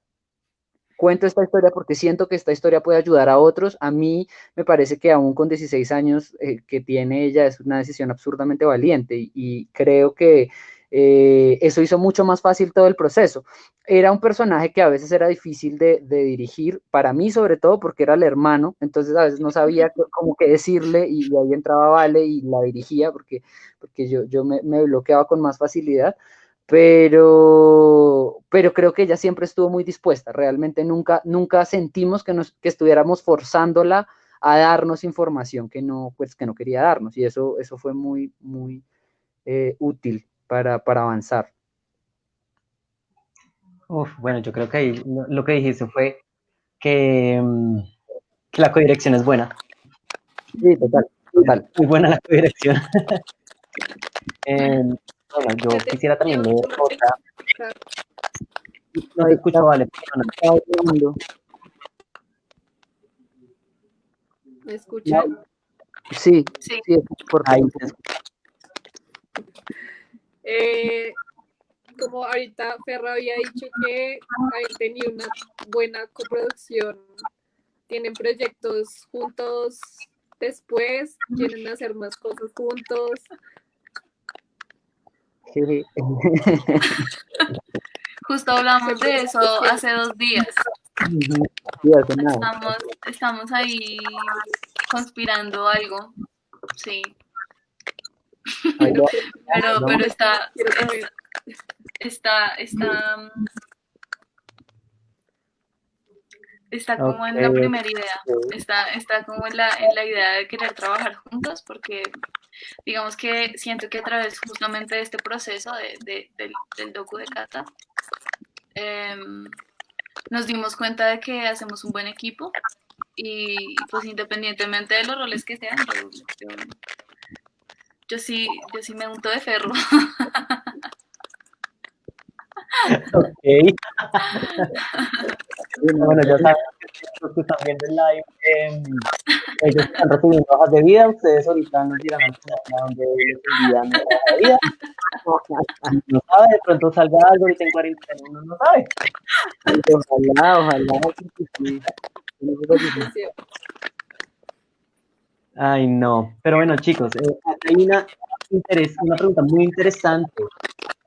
cuento esta historia porque siento que esta historia puede ayudar a otros. A mí me parece que aún con 16 años que tiene ella es una decisión absurdamente valiente y creo que eso hizo mucho más fácil todo el proceso. Era un personaje que a veces era difícil de dirigir, para mí sobre todo porque era el hermano, entonces a veces no sabía cómo qué decirle y ahí entraba Vale y la dirigía porque yo me bloqueaba con más facilidad, pero creo que ella siempre estuvo muy dispuesta, realmente nunca sentimos que estuviéramos forzándola a darnos información pues, que no quería darnos, y eso fue muy, muy útil para avanzar.
Bueno, yo creo que ahí lo que dijiste fue que, que la codirección es buena.
Sí, total, total.
Muy buena la codirección. Bueno, yo
Ya te
quisiera también leer otra.
Claro.
No te
Ahí
escucho, vale, perdona.
está hablando.
¿Me escuchan?
Sí,
Sí,
sí, porque
Ahí te escucho.
Como ahorita Ferra había dicho que habían tenido una buena coproducción, tienen proyectos juntos después, quieren hacer más cosas juntos.
sí.
justo
Se
hablamos de eso
preguntan
hace 2 días.
Sí, hace nada.
Estamos ahí conspirando algo, sí,
Ahí
pero
va,
pero
vamos.
quiero saber.
está, está, está
Ok,
como en la primera
ok.
idea, está como en la idea de querer trabajar juntos, porque digamos que siento que a través justamente de este proceso del docu de Cata, nos dimos cuenta de que hacemos un buen equipo y pues independientemente de los roles que sean, yo sí me unto de ferro.
Ok.
Sí, no,
Bueno, ya saben, los que están viendo el live, ellos están recibiendo hojas de vida, ustedes ahorita nos dirán al final a dónde les envían esa hoja de vida. No sabe, de pronto salga algo ahorita en cuarentena, uno no sabe.
ojalá, porque sí. Una cosa que sí.
Es cierto.
Ay, no. Pero bueno, chicos, hay una pregunta muy interesante,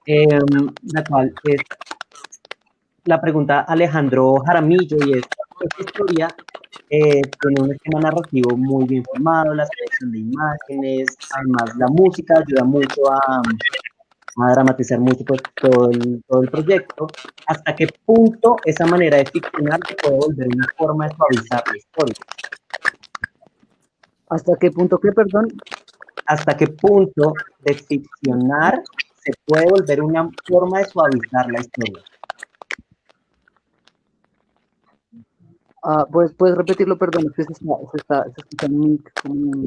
la cual es la pregunta Alejandro Jaramillo, y es, esta historia tiene un esquema narrativo muy bien formado, la selección de imágenes, además la música ayuda mucho a dramatizar mucho pues, todo el proyecto. ¿Hasta qué punto esa manera de ficcionar se puede volver una forma de suavizar la historia?
¿Hasta qué punto qué, perdón?
¿Hasta qué punto de ficcionar se puede volver una forma de suavizar la historia?
Puedes repetirlo, perdón, es que se escucha muy como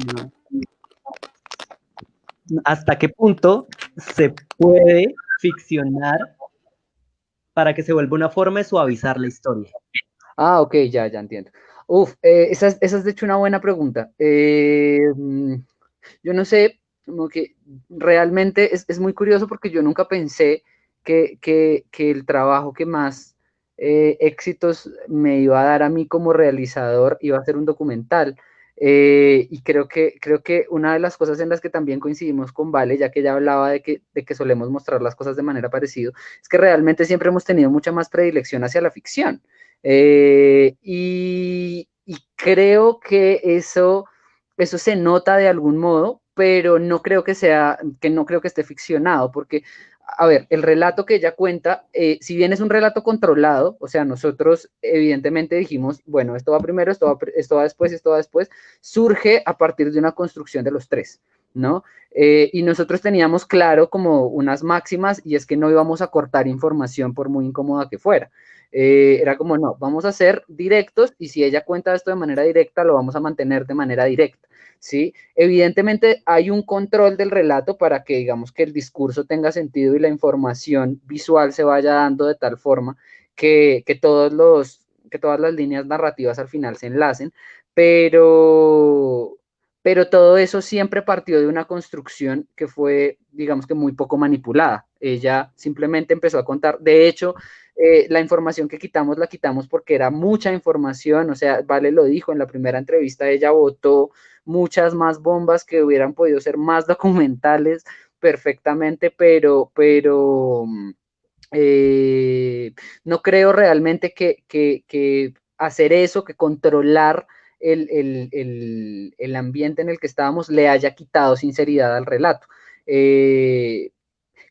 ¿Hasta qué punto se puede ficcionar para que se vuelva una forma de suavizar la historia?
Ok, ya entiendo. Esa es de hecho una buena pregunta. Yo no sé, como que realmente es muy curioso porque yo nunca pensé que el trabajo que más éxitos me iba a dar a mí como realizador iba a ser un documental. Y creo que una de las cosas en las que también coincidimos con Vale, ya que ella hablaba de que solemos mostrar las cosas de manera parecida, es que realmente siempre hemos tenido mucha más predilección hacia la ficción. Y creo que eso se nota de algún modo, pero no creo que esté ficcionado, porque, a ver, el relato que ella cuenta, si bien es un relato controlado, o sea, nosotros evidentemente dijimos, bueno, esto va primero, esto va después, esto va después, surge a partir de una construcción de los tres, ¿no? Y nosotros teníamos claro como unas máximas y es que no íbamos a cortar información por muy incómoda que fuera. Era como, no, vamos a ser directos y si ella cuenta esto de manera directa, lo vamos a mantener de manera directa, ¿sí? Evidentemente hay un control del relato para que, digamos, que el discurso tenga sentido y la información visual se vaya dando de tal forma que todas las líneas narrativas al final se enlacen, pero, pero todo eso siempre partió de una construcción que fue, digamos que muy poco manipulada. Ella simplemente empezó a contar, de hecho, la información que quitamos la quitamos porque era mucha información, o sea, Vale lo dijo en la primera entrevista, ella votó muchas más bombas que hubieran podido ser más documentales perfectamente, pero no creo realmente que hacer eso, que controlar el ambiente en el que estábamos le haya quitado sinceridad al relato.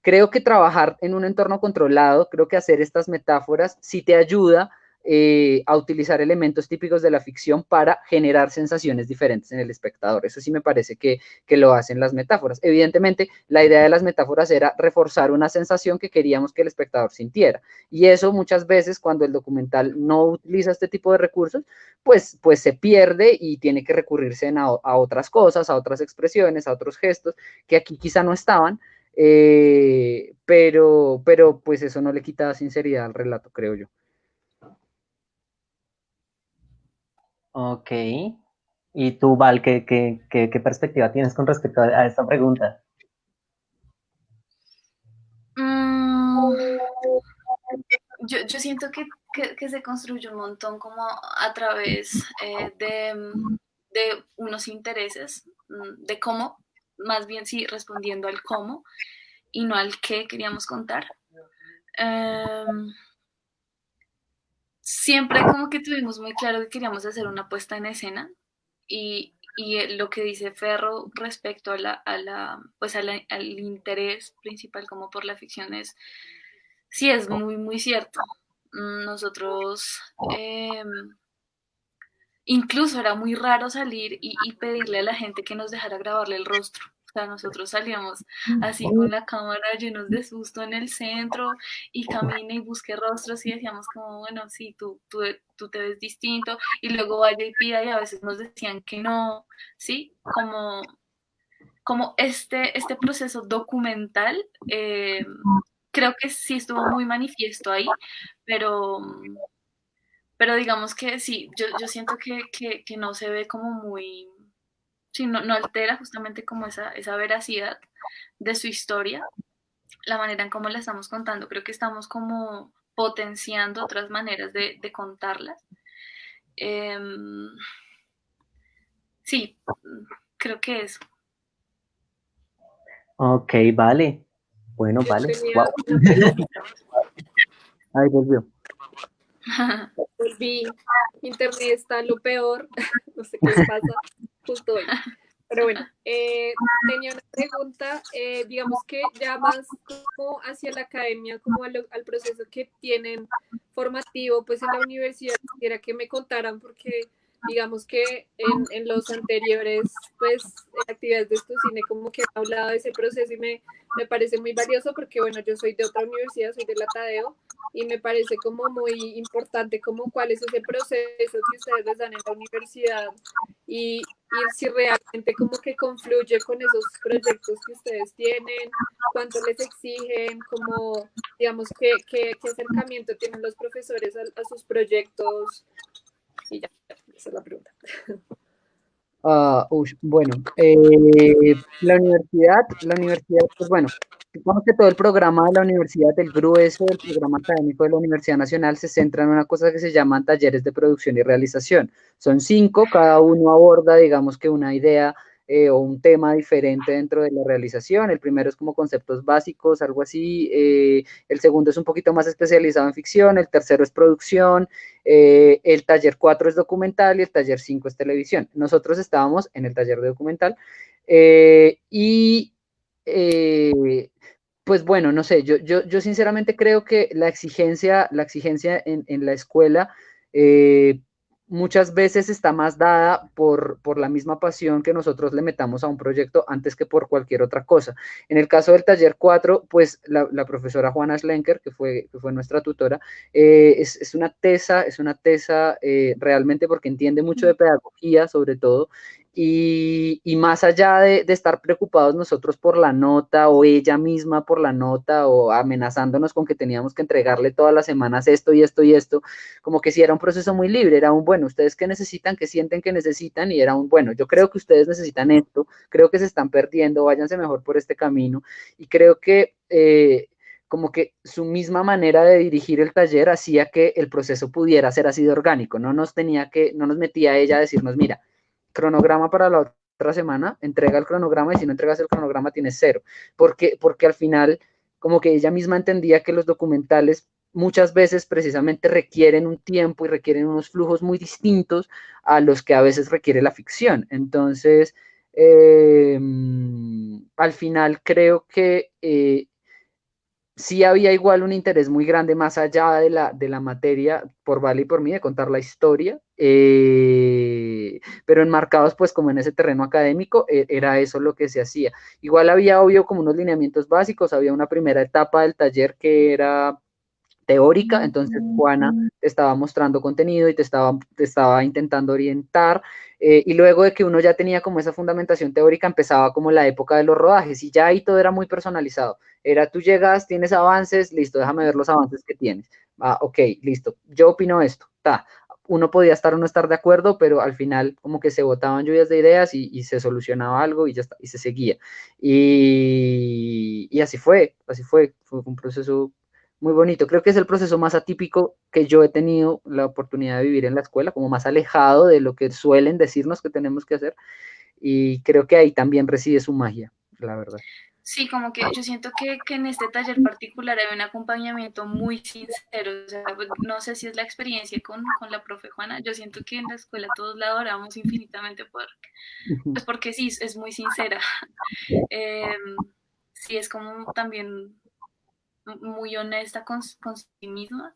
Creo que trabajar en un entorno controlado, creo que hacer estas metáforas sí te ayuda a utilizar elementos típicos de la ficción para generar sensaciones diferentes en el espectador. Eso sí me parece que lo hacen las metáforas. Evidentemente, la idea de las metáforas era reforzar una sensación que queríamos que el espectador sintiera. Y eso muchas veces, cuando el documental no utiliza este tipo de recursos, pues se pierde y tiene que recurrirse a otras cosas, a otras expresiones, a otros gestos que aquí quizá no estaban, pero pues eso no le quita sinceridad al relato, creo yo.
Ok. ¿Y tú, Val, qué perspectiva tienes con respecto a esta pregunta?
Yo siento que se construye un montón como a través de unos intereses, de cómo, más bien sí, respondiendo al cómo y no al qué queríamos contar. Siempre como que tuvimos muy claro que queríamos hacer una puesta en escena y lo que dice Ferro respecto al interés principal como por la ficción sí es muy, muy cierto. Nosotros, incluso era muy raro salir y pedirle a la gente que nos dejara grabarle el rostro. O sea, nosotros salíamos así con la cámara llenos de susto en el centro y camine y busque rostros y decíamos como, bueno, sí, tú te ves distinto y luego vaya y pida y a veces nos decían que no, ¿sí? Como este proceso documental, creo que sí estuvo muy manifiesto ahí, pero, pero digamos que sí, yo siento que no se ve como muy, sí, no altera justamente como esa veracidad de su historia, la manera en cómo la estamos contando, creo que estamos como potenciando otras maneras de contarlas. Sí, creo que eso.
Ok, vale. Bueno,
Yo
vale.
tenía
Wow.
una pregunta.
Ay, volvió.
Volví, internet está lo peor, no sé qué le pasa justo hoy. Pero bueno, tenía una pregunta, digamos que ya más como hacia la academia, como al proceso que tienen formativo, pues en la universidad, quisiera que me contaran porque digamos que en los anteriores, pues, actividades de cine como que han hablado de ese proceso y me parece muy valioso porque, bueno, yo soy de otra universidad, soy de la Tadeo, y me parece como muy importante como cuál es ese proceso que ustedes les dan en la universidad y si realmente como que confluye con esos proyectos que ustedes tienen, cuánto les exigen, como digamos qué acercamiento tienen los profesores a sus proyectos y ya, esa es la pregunta.
Bueno, la universidad, pues bueno, digamos que todo el programa de la universidad, el grueso del programa académico de la Universidad Nacional se centra en una cosa que se llaman talleres de producción y realización. Son 5, cada uno aborda, digamos que una idea o un tema diferente dentro de la realización. El primero es como conceptos básicos, algo así. El segundo es un poquito más especializado en ficción. El tercero es producción. El taller 4 es documental y el taller 5 es televisión. Nosotros estábamos en el taller de documental y pues bueno, no sé, yo sinceramente creo que la exigencia en la escuela muchas veces está más dada por la misma pasión que nosotros le metamos a un proyecto antes que por cualquier otra cosa. En el caso del taller 4, pues la profesora Juana Schlenker, que fue nuestra tutora, es una tesa realmente porque entiende mucho de pedagogía sobre todo, y más allá de estar preocupados nosotros por la nota o ella misma por la nota o amenazándonos con que teníamos que entregarle todas las semanas esto y esto y esto, como que sí era un proceso muy libre, era un bueno, ustedes qué necesitan, qué sienten que necesitan y era un bueno, yo creo que ustedes necesitan esto, creo que se están perdiendo, váyanse mejor por este camino y creo que como que su misma manera de dirigir el taller hacía que el proceso pudiera ser así de orgánico, no nos metía ella a decirnos, mira, cronograma para la otra semana, entrega el cronograma y si no entregas el cronograma tienes 0, porque al final como que ella misma entendía que los documentales muchas veces precisamente requieren un tiempo y requieren unos flujos muy distintos a los que a veces requiere la ficción. Entonces, al final creo que sí había igual un interés muy grande más allá de la materia por Vale y por mí, de contar la historia, pero enmarcados pues como en ese terreno académico, era eso lo que se hacía. Igual había obvio como unos lineamientos básicos, había una primera etapa del taller que era teórica, entonces Juana te estaba mostrando contenido y te estaba intentando orientar, y luego de que uno ya tenía como esa fundamentación teórica, empezaba como la época de los rodajes, y ya ahí todo era muy personalizado, era tú llegas, tienes avances, listo, déjame ver los avances que tienes, ok, listo, yo opino esto, uno podía estar o no estar de acuerdo, pero al final como que se botaban lluvias de ideas y se solucionaba algo y ya está, y se seguía. Y fue un proceso muy bonito. Creo que es el proceso más atípico que yo he tenido la oportunidad de vivir en la escuela, como más alejado de lo que suelen decirnos que tenemos que hacer. Y creo que ahí también reside su magia, la verdad.
Sí, como que yo siento que en este taller particular hay un acompañamiento muy sincero. O sea, pues, no sé si es la experiencia con la profe Juana. Yo siento que en la escuela todos la adoramos infinitamente pues porque sí, es muy sincera. Eh, sí, es como también muy honesta con sí misma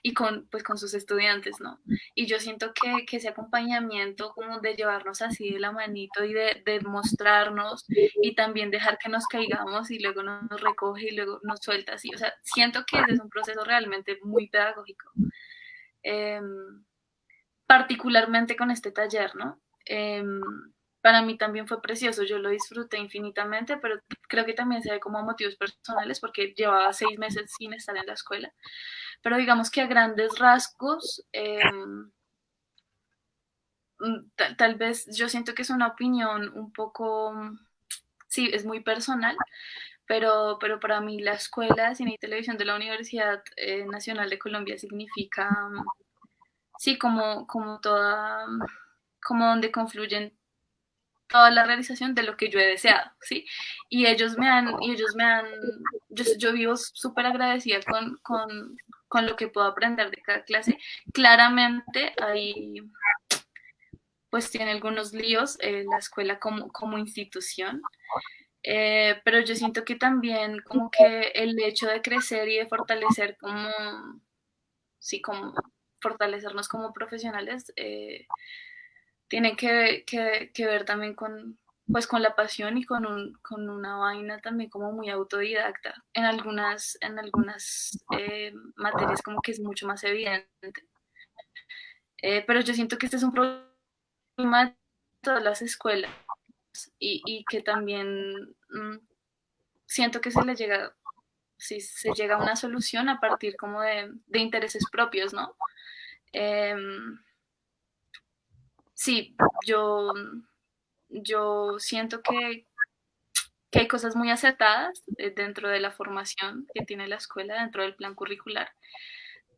y pues, con sus estudiantes, ¿no? Y yo siento que ese acompañamiento como de llevarnos así de la manito y de mostrarnos y también dejar que nos caigamos y luego nos recoge y luego nos suelta así. O sea, siento que ese es un proceso realmente muy pedagógico. Eh, Particularmente con este taller, ¿no? Para mí también fue precioso, yo lo disfruté infinitamente, pero creo que también se ve como motivos personales porque llevaba 6 meses sin estar en la escuela. Pero digamos que a grandes rasgos, tal vez yo siento que es una opinión un poco, sí, es muy personal, pero para mí la Escuela Cine y Televisión de la Universidad Nacional de Colombia significa, sí, como toda, como donde confluyen toda la realización de lo que yo he deseado, ¿sí? Y yo vivo súper agradecida con lo que puedo aprender de cada clase. Claramente hay, pues tiene algunos líos la escuela como institución, pero yo siento que también como que el hecho de crecer y de fortalecer como, sí, como fortalecernos como profesionales, tiene que ver también pues con la pasión y con una vaina también como muy autodidacta. En algunas materias como que es mucho más evidente. Pero yo siento que este es un problema de todas las escuelas y que también siento que si se llega a una solución a partir como de intereses propios, ¿no? Eh, sí, yo siento que hay cosas muy acertadas dentro de la formación que tiene la escuela, dentro del plan curricular.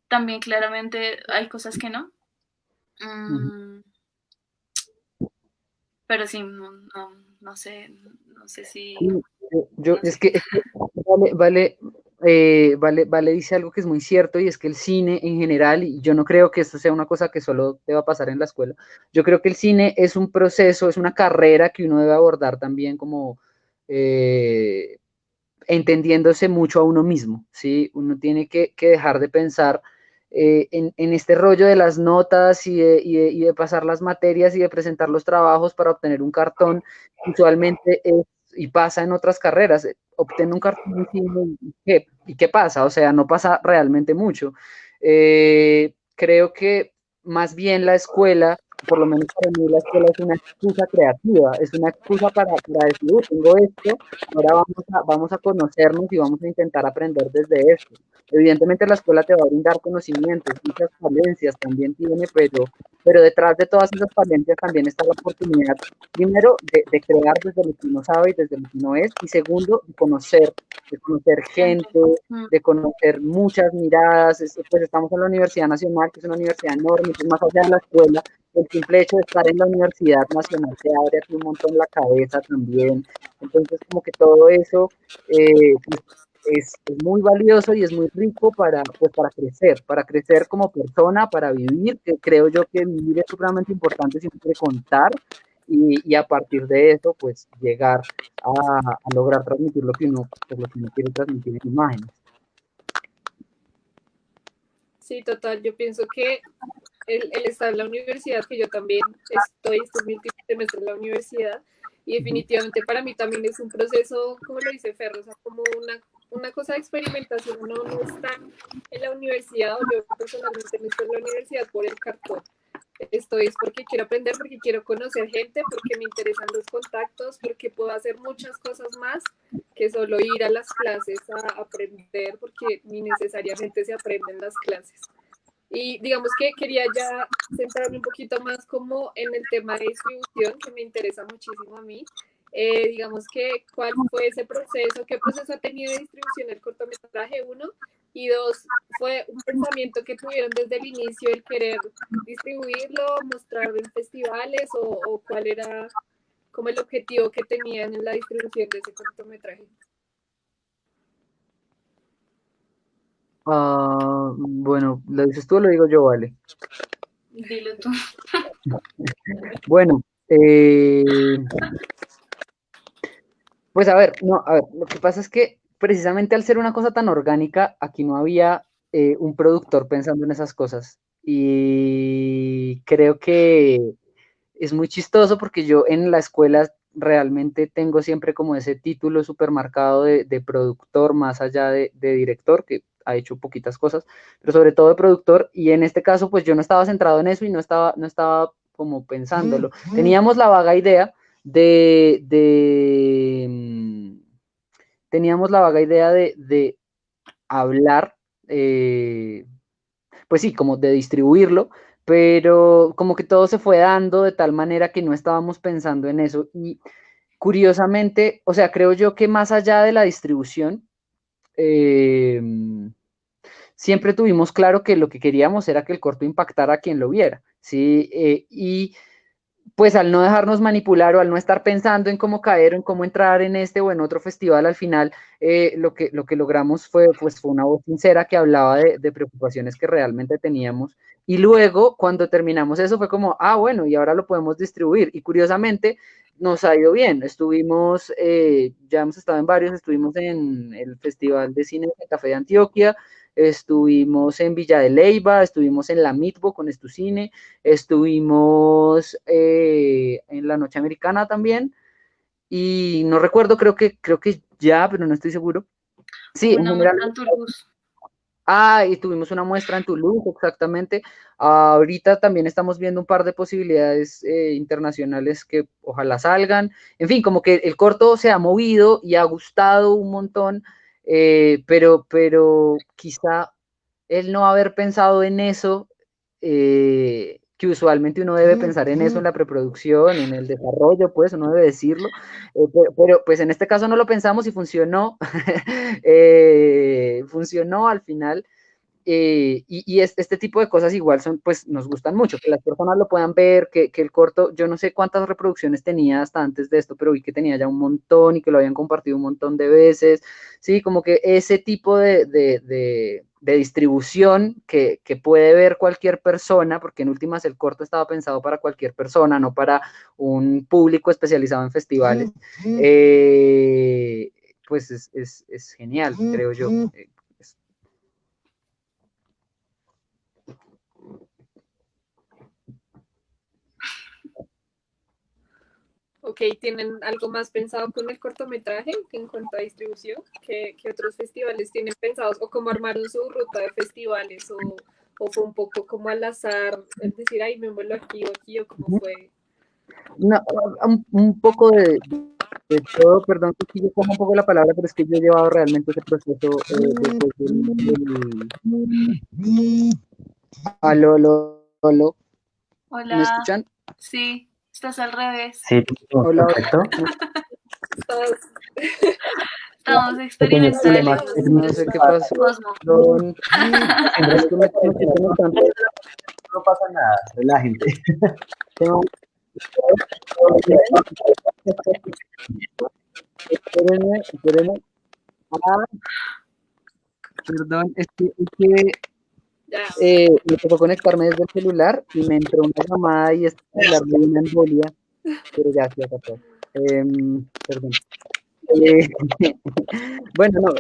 También claramente hay cosas que no. Pero sí, no sé, no sé si...
Yo,
No sé.
es que Vale dice algo que es muy cierto, y es que el cine en general, y yo no creo que esto sea una cosa que solo deba pasar en la escuela, yo creo que el cine es un proceso, es una carrera que uno debe abordar también como entendiéndose mucho a uno mismo, ¿sí? Uno tiene que dejar de pensar en este rollo de las notas y de pasar las materias y de presentar los trabajos para obtener un cartón. Usualmente y pasa en otras carreras, obtener un cartón en cine y qué pasa, o sea, no pasa realmente mucho. Creo que más bien la escuela, por lo menos para mí la escuela es una excusa creativa, es una excusa para decir, tengo esto, ahora vamos a conocernos y vamos a intentar aprender desde esto. Evidentemente la escuela te va a brindar conocimientos, muchas falencias también tiene, pero detrás de todas esas falencias también está la oportunidad, primero, de crear desde lo que uno sabe y desde lo que uno es, y segundo, de conocer gente, de conocer muchas miradas. Pues estamos en la Universidad Nacional, que es una universidad enorme, que es más allá de la escuela. El simple hecho de estar en la Universidad Nacional te abre aquí un montón la cabeza también. Entonces, como que todo eso pues, es muy valioso y es muy rico pues, para crecer como persona, para vivir, que creo yo que vivir es supremamente importante, siempre contar, y a partir de eso, pues llegar a lograr transmitir lo que uno quiere transmitir en imágenes.
Sí, total, yo pienso que el estar en la universidad, que yo también estoy, este es mi último semestre en la universidad, y definitivamente para mí también es un proceso, como lo dice Ferro, o sea, como una cosa de experimentación. Uno no está en la universidad, o yo personalmente no estoy en la universidad por el cartón. Estoy es porque quiero aprender, porque quiero conocer gente, porque me interesan los contactos, porque puedo hacer muchas cosas más que solo ir a las clases a aprender, porque ni necesariamente se aprenden las clases. Y digamos que quería ya centrarme un poquito más como en el tema de distribución, que me interesa muchísimo a mí. Digamos que cuál fue ese proceso, qué proceso ha tenido de distribución el cortometraje, uno, y dos, fue un pensamiento que tuvieron desde el inicio el querer distribuirlo, mostrarlo en festivales, o cuál era como el objetivo que tenían en la distribución de ese cortometraje.
Bueno, ¿lo dices tú o lo digo yo, Vale?
Dilo tú.
Bueno, pues a ver, lo que pasa es que precisamente al ser una cosa tan orgánica, aquí no había un productor pensando en esas cosas. Y creo que es muy chistoso porque yo en la escuela realmente tengo siempre como ese título supermarcado de productor, más allá de director, que ha hecho poquitas cosas, pero sobre todo de productor. Y en este caso, pues yo no estaba centrado en eso y no estaba como pensándolo. Teníamos la vaga idea teníamos la vaga idea de hablar, pues sí, como de distribuirlo, pero como que todo se fue dando de tal manera que no estábamos pensando en eso. Y curiosamente, o sea, creo yo que más allá de la distribución, siempre tuvimos claro que lo que queríamos era que el corto impactara a quien lo viera, ¿sí? Y pues al no dejarnos manipular o al no estar pensando en cómo caer, en cómo entrar en este o en otro festival, al final lo que logramos fue una voz sincera que hablaba de preocupaciones que realmente teníamos. Y luego, cuando terminamos eso, fue como, bueno, y ahora lo podemos distribuir. Y curiosamente, nos ha ido bien. Estuvimos, ya hemos estado en varios, estuvimos en el Festival de Cine de Café de Antioquia, estuvimos en Villa de Leyva, estuvimos en la Mitbo con Estucine, estuvimos en la Noche Americana también, y no recuerdo, creo que ya, pero no estoy seguro. Sí, en general.
En Toulouse.
Y tuvimos una muestra en Toulouse, exactamente. Ahorita también estamos viendo un par de posibilidades internacionales que ojalá salgan. En fin, como que el corto se ha movido y ha gustado un montón, pero quizá el no haber pensado en eso, que usualmente uno debe pensar en eso en la preproducción, en el desarrollo, pues uno debe decirlo, pero pues en este caso no lo pensamos y funcionó, funcionó al final. Y este tipo de cosas igual son, pues nos gustan mucho, que las personas lo puedan ver, que el corto, yo no sé cuántas reproducciones tenía hasta antes de esto, pero vi que tenía ya un montón y que lo habían compartido un montón de veces, sí, como que ese tipo de distribución que puede ver cualquier persona, porque en últimas el corto estaba pensado para cualquier persona, no para un público especializado en festivales, pues es genial, creo yo.
Ok, ¿tienen algo más pensado con el cortometraje en cuanto a distribución? ¿Qué otros festivales tienen pensados? ¿O cómo armaron su ruta de festivales? ¿O fue un poco como al azar, es decir, ay, me vuelvo aquí o cómo fue?
No, un poco de todo, perdón que yo cojo un poco la palabra, pero es que yo he llevado realmente ese proceso después Aló.
Hola.
¿Me escuchan?
Sí, estás al revés.
Sí,
Hola.
perfecto.
Estamos
Pequeños
experimentando.
problemas
No sé qué pasó.
Cosmo.
No pasa nada, relájense.
Espérenme. Perdón, es que me tocó conectarme desde el celular y me entró una llamada y este celular me dio una embolia, pero ya acá todo. Perdón. Eh, bueno, no,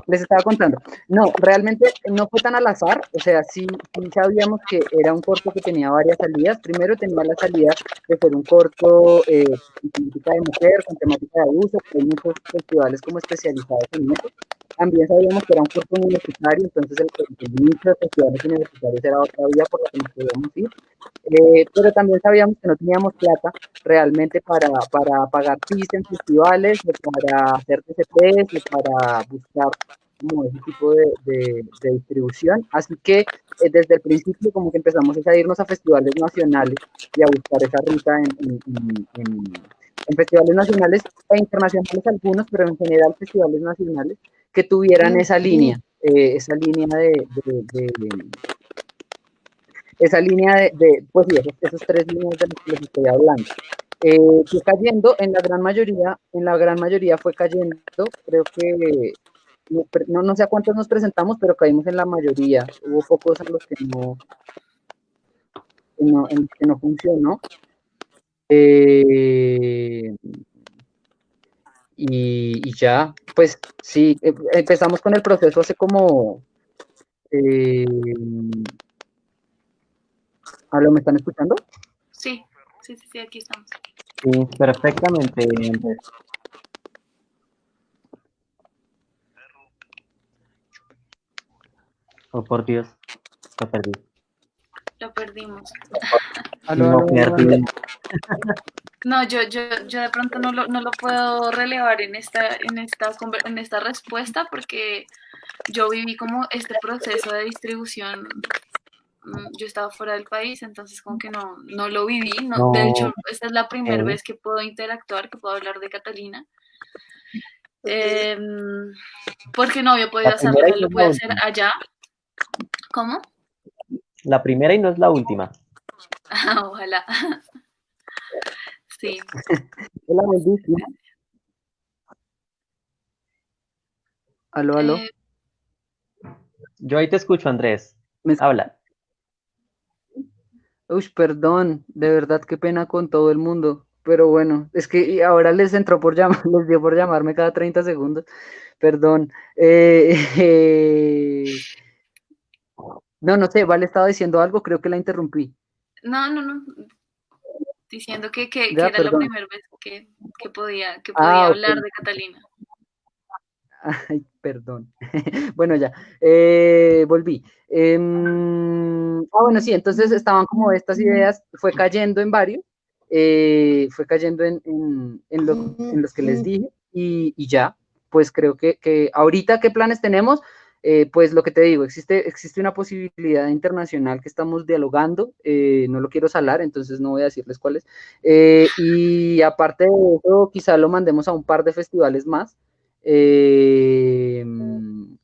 les estaba contando. No, realmente no fue tan al azar, o sea, sí sabíamos que era un corto que tenía varias salidas. Primero tenía la salida de ser un corto con temática de mujer, con temática de abuso, que hay muchos festivales como especializados en eso. También sabíamos que era un corto universitario, entonces el nicho de festivales universitarios era otra vía por la que nos podíamos ir. Pero también sabíamos que no teníamos plata realmente para pagar fees en festivales, o para hacer TCPs, o para buscar como ese tipo de distribución. Así que desde el principio como que empezamos a irnos a festivales nacionales y a buscar esa ruta en festivales nacionales e internacionales algunos, pero en general festivales nacionales que tuvieran esa línea pues sí, esos tres líneas de los que les estoy hablando. Fue cayendo, en la gran mayoría fue cayendo, creo que, no sé a cuántos nos presentamos, pero caímos en la mayoría, hubo pocos en los que no funcionó. Y ya, pues sí, empezamos con el proceso hace como... ¿Aló, me están escuchando?
Sí, aquí estamos.
Sí, perfectamente, Andrés. Oh, por Dios, lo perdí.
Lo perdimos.
Aló,
perdí.
No, yo de pronto no lo puedo relevar en esta respuesta porque yo viví como este proceso de distribución. Yo estaba fuera del país, entonces como que no lo viví.
No,
De hecho, esta es la primera
ok.
vez que puedo interactuar, que puedo hablar de Catalina. Porque no había podido
La
hacerlo,
primera
o
y
sea,
no
lo
es la
pude hacer
última.
allá. ¿Cómo?
La primera y no es la última.
Ojalá. Sí.
Hola, bendición. Aló.
Eh,
Yo ahí te escucho, Andrés.
¿Me
Habla.
Uy, perdón, de verdad qué pena con todo el mundo, pero bueno, es que y ahora les entró por llamar, les dio por llamarme cada 30 segundos, perdón. No sé, Vale estaba diciendo algo, creo que la interrumpí.
no. Diciendo que
Ya,
era la
perdón.
primera vez que podía
Ah, ok.
hablar de Catalina.
Ay, perdón. Bueno, ya, volví. Bueno, sí, entonces estaban como estas ideas, fue cayendo en varios, fue cayendo en los que les dije y ya, pues creo que ahorita, ¿qué planes tenemos? Pues lo que te digo, existe una posibilidad internacional que estamos dialogando, no lo quiero salar, entonces no voy a decirles cuáles, y aparte de eso, quizá lo mandemos a un par de festivales más,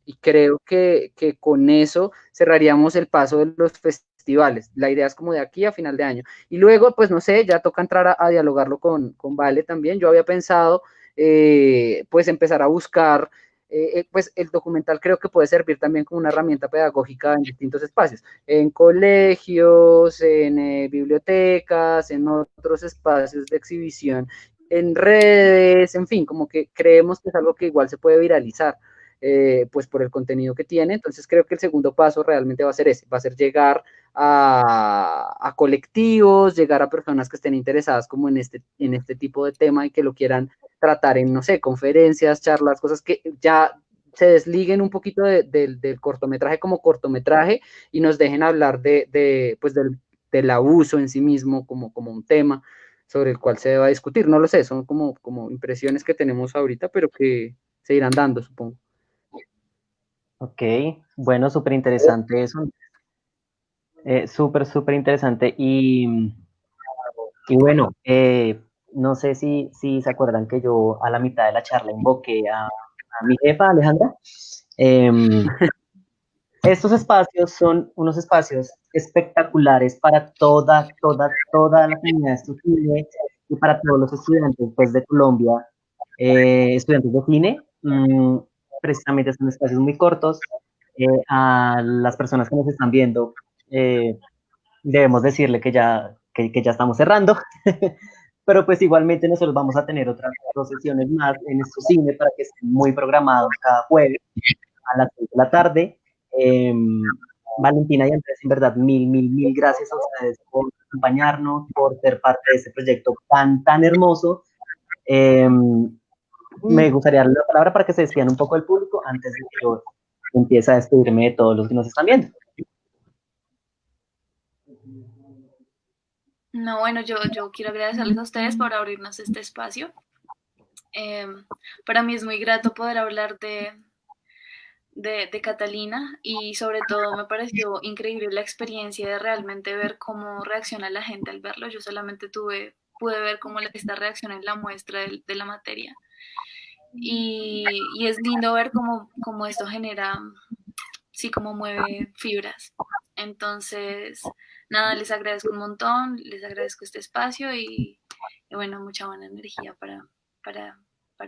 y creo que con eso cerraríamos el paso de los festivales. La idea es como de aquí a final de año. Y luego, pues no sé, ya toca entrar a dialogarlo con Vale también. Yo había pensado, pues empezar a buscar, pues el documental creo que puede servir también como una herramienta pedagógica en distintos espacios, en colegios, en bibliotecas, en otros espacios de exhibición, en redes, en fin, como que creemos que es algo que igual se puede viralizar, pues por el contenido que tiene. Entonces creo que el segundo paso realmente va a ser ese, va a ser llegar a colectivos, llegar a personas que estén interesadas como en este tipo de tema y que lo quieran tratar en, no sé, conferencias, charlas, cosas que ya se desliguen un poquito del cortometraje como cortometraje y nos dejen hablar pues del abuso en sí mismo como un tema sobre el cual se deba discutir. No lo sé, son como impresiones que tenemos ahorita, pero que se irán dando, supongo.
Ok, bueno, súper interesante eso. Súper interesante. Y bueno, no sé si se acuerdan que yo a la mitad de la charla invoqué a mi jefa, Alejandra. Em, Estos espacios son unos espacios espectaculares para toda la comunidad estudiantil y para todos los estudiantes pues, de Colombia, estudiantes de cine. Precisamente son espacios muy cortos. A las personas que nos están viendo, debemos decirle que ya estamos cerrando. pero pues igualmente nosotros vamos a tener otras 2 sesiones más en nuestro cine para que estén muy programados cada jueves a las 6 de la tarde. Valentina y Andrés, en verdad, mil gracias a ustedes por acompañarnos, por ser parte de este proyecto tan hermoso. Me gustaría darle la palabra para que se despidan un poco del público antes de que yo empiece a despedirme de todos los que nos están viendo.
No, bueno, yo quiero agradecerles a ustedes por abrirnos este espacio. Para mí es muy grato poder hablar de Catalina y sobre todo me pareció increíble la experiencia de realmente ver cómo reacciona la gente al verlo. Yo solamente pude ver cómo esta reacción en la muestra de la materia y es lindo ver cómo esto genera, sí, cómo mueve fibras. Entonces, nada, les agradezco un montón, les agradezco este espacio y bueno, mucha buena energía para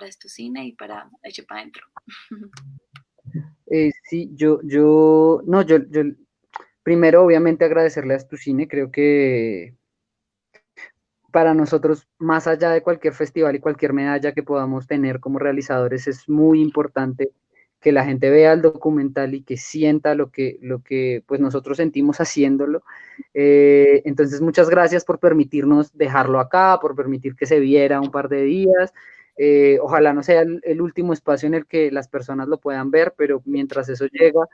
esto cine y para Eche para adentro.
Sí, no, yo primero obviamente agradecerle a Stucine, creo que para nosotros, más allá de cualquier festival y cualquier medalla que podamos tener como realizadores, es muy importante que la gente vea el documental y que sienta lo que pues nosotros sentimos haciéndolo. Entonces, muchas gracias por permitirnos dejarlo acá, por permitir que se viera un par de días. Ojalá no sea el último espacio en el que las personas lo puedan ver, pero mientras eso llega,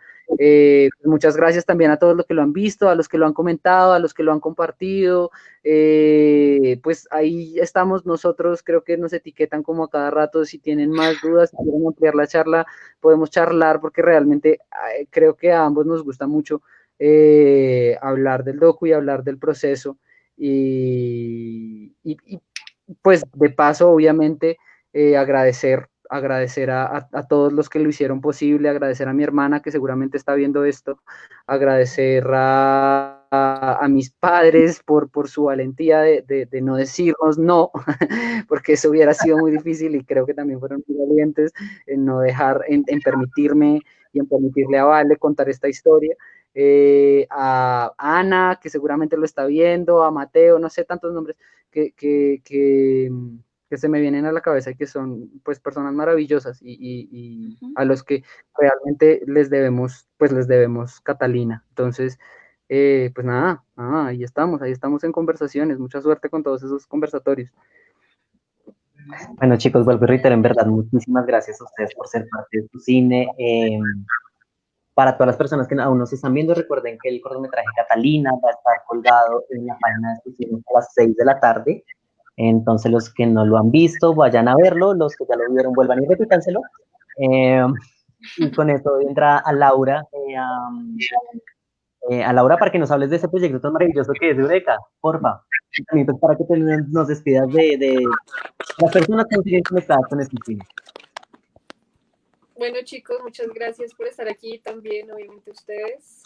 muchas gracias también a todos los que lo han visto, a los que lo han comentado, a los que lo han compartido. Pues ahí estamos nosotros, creo que nos etiquetan como a cada rato, si tienen más dudas, si quieren ampliar la charla, podemos charlar, porque realmente creo que a ambos nos gusta mucho hablar del docu y hablar del proceso, y pues de paso, obviamente, agradecer a todos los que lo hicieron posible, agradecer a mi hermana que seguramente está viendo esto, agradecer a mis padres por su valentía de no decirnos no, porque eso hubiera sido muy difícil y creo que también fueron muy valientes en no dejar, en permitirme y en permitirle a Vale contar esta historia. A Ana, que seguramente lo está viendo, a Mateo, no sé tantos nombres que se me vienen a la cabeza y que son pues personas maravillosas y a los que realmente les debemos Catalina. Entonces, pues nada, ahí estamos en conversaciones. Mucha suerte con todos esos conversatorios.
Bueno, chicos, vuelvo a reiterar, en verdad, muchísimas gracias a ustedes por ser parte de tu cine. Para todas las personas que aún no se están viendo, recuerden que el cortometraje Catalina va a estar colgado en la página de tu cine a las 6 de la tarde. Entonces, los que no lo han visto, vayan a verlo. Los que ya lo vieron, vuelvan y repítanselo. Y con eso entra a Laura, a Laura para que nos hables de ese proyecto tan maravilloso que es Eureka, porfa. Y también pues, para que nos despidas de las personas que nos siguen conectadas con este cine.
Bueno, chicos, muchas gracias por estar aquí también, obviamente ustedes.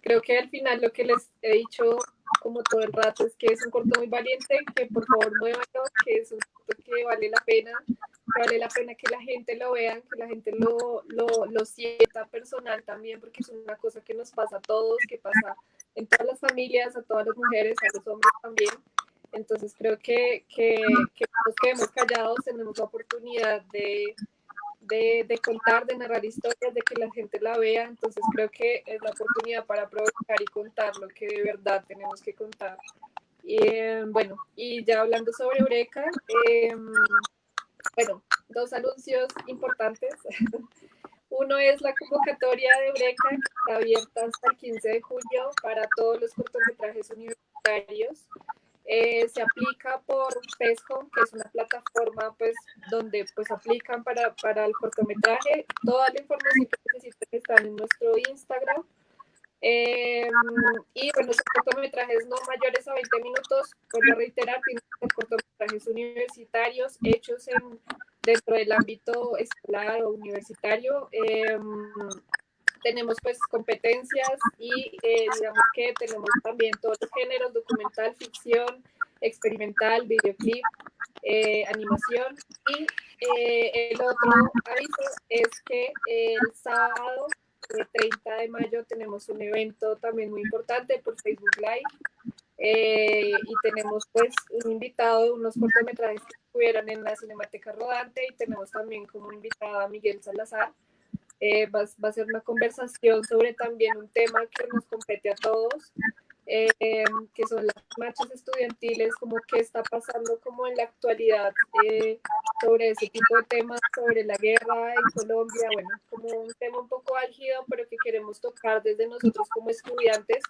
Creo que al final lo que les he dicho como todo el rato es que es un corto muy valiente, que por favor muévanlo, que es un corto que vale la pena que la gente lo vea, que la gente lo sienta personal también, porque es una cosa que nos pasa a todos, que pasa en todas las familias, a todas las mujeres, a los hombres también. Entonces creo que nos quedemos callados, tenemos la oportunidad de contar, de narrar historias, de que la gente la vea. Entonces creo que es la oportunidad para aprovechar y contar lo que de verdad tenemos que contar. Y bueno, y ya hablando sobre Eureka, bueno, 2 anuncios importantes. Uno es la convocatoria de Eureka, que está abierta hasta el 15 de julio para todos los cortometrajes universitarios. Se aplica por PESCO, que es una plataforma pues, donde pues, aplican para el cortometraje. Toda la información que necesitan está en nuestro Instagram. Y bueno, son cortometrajes no mayores a 20 minutos, vuelvo a reiterar, tienen cortometrajes universitarios hechos dentro del ámbito escolar o universitario. Tenemos pues competencias y digamos que tenemos también todos los géneros: documental, ficción, experimental, videoclip, animación. Y el otro aviso es que el sábado 30 de mayo tenemos un evento también muy importante por Facebook Live. y tenemos pues un invitado, unos cortometrajes que estuvieron en la Cinemateca Rodante, y tenemos también como invitado a Miguel Salazar. Va a ser una conversación sobre también un tema que nos compete a todos, que son las marchas estudiantiles, como qué está pasando como en la actualidad sobre ese tipo de temas, sobre la guerra en Colombia, bueno, como un tema un poco álgido, pero que queremos tocar desde nosotros como estudiantes,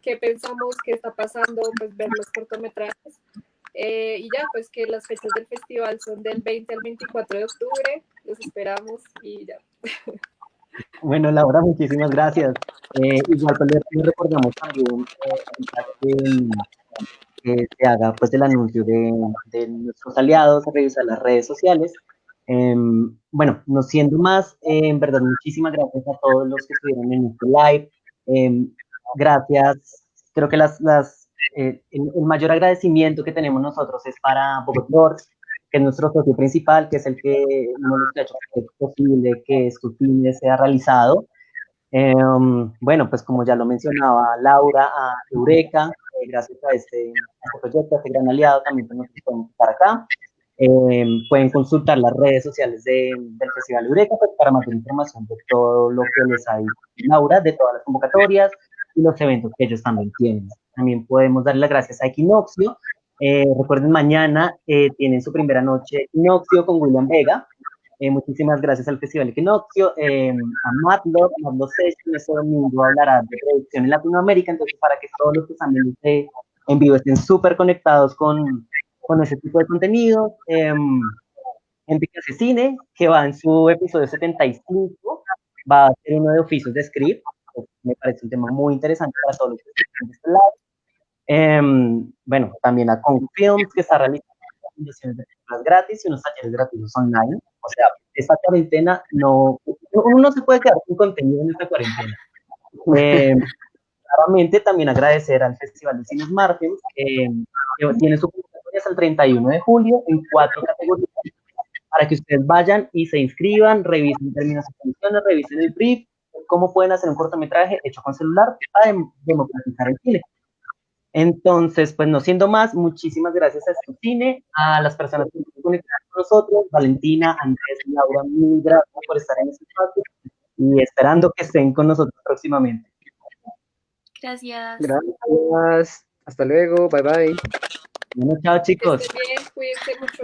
qué pensamos, qué está pasando, pues ver los cortometrajes. Y ya, pues que las fechas del festival son del 20 al 24 de octubre, los esperamos y ya.
Bueno, Laura, muchísimas gracias. Igual pues les recordamos también que se haga pues el anuncio de nuestros aliados, a revisar las redes sociales. Bueno, no siendo más, en verdad, muchísimas gracias a todos los que estuvieron en este live. Gracias. Creo que el mayor agradecimiento que tenemos nosotros es para Bogotá, que es nuestro socio principal, que es el que nos ha hecho que es posible que este cine sea realizado. Bueno, pues como ya lo mencionaba Laura, a Eureka, gracias a este proyecto, a este gran aliado, también pues, nos podemos estar acá. Pueden consultar las redes sociales del Festival Eureka pues, para mayor información de todo lo que les ha dicho Laura, de todas las convocatorias y los eventos que ellos también tienen. También podemos darle las gracias a Equinoccio. Recuerden, mañana tienen su primera noche Equinoccio con William Vega. Muchísimas gracias al Festival Equinoccio, a Matlock Session, este domingo hablará de producción en Latinoamérica, entonces para que todos los que están viendo en vivo estén súper conectados con ese tipo de contenido. Enrique hace cine, que va en su episodio 75, va a ser uno de oficios de script, pues, me parece un tema muy interesante para todos los que están de este lado. Bueno, también a Kong Films, que está realizando fundaciones de películas gratis y unos talleres gratuitos online. O sea, esta cuarentena uno no se puede quedar sin contenido en esta cuarentena. Claramente también agradecer al Festival de Cines Martins, que tiene su convocatoria hasta el 31 de julio en 4 categorías, para que ustedes vayan y se inscriban, revisen términos y condiciones, revisen el brief, cómo pueden hacer un cortometraje hecho con celular para democratizar el cine. Entonces, pues no siendo más, muchísimas gracias a este cine, a las personas que se conectaron con nosotros, Valentina, Andrés, Laura, mil gracias por estar en este espacio y esperando que estén con nosotros próximamente.
Gracias.
Gracias. Hasta luego. Bye bye.
Bueno, chao chicos.
Que estén bien, cuídense mucho.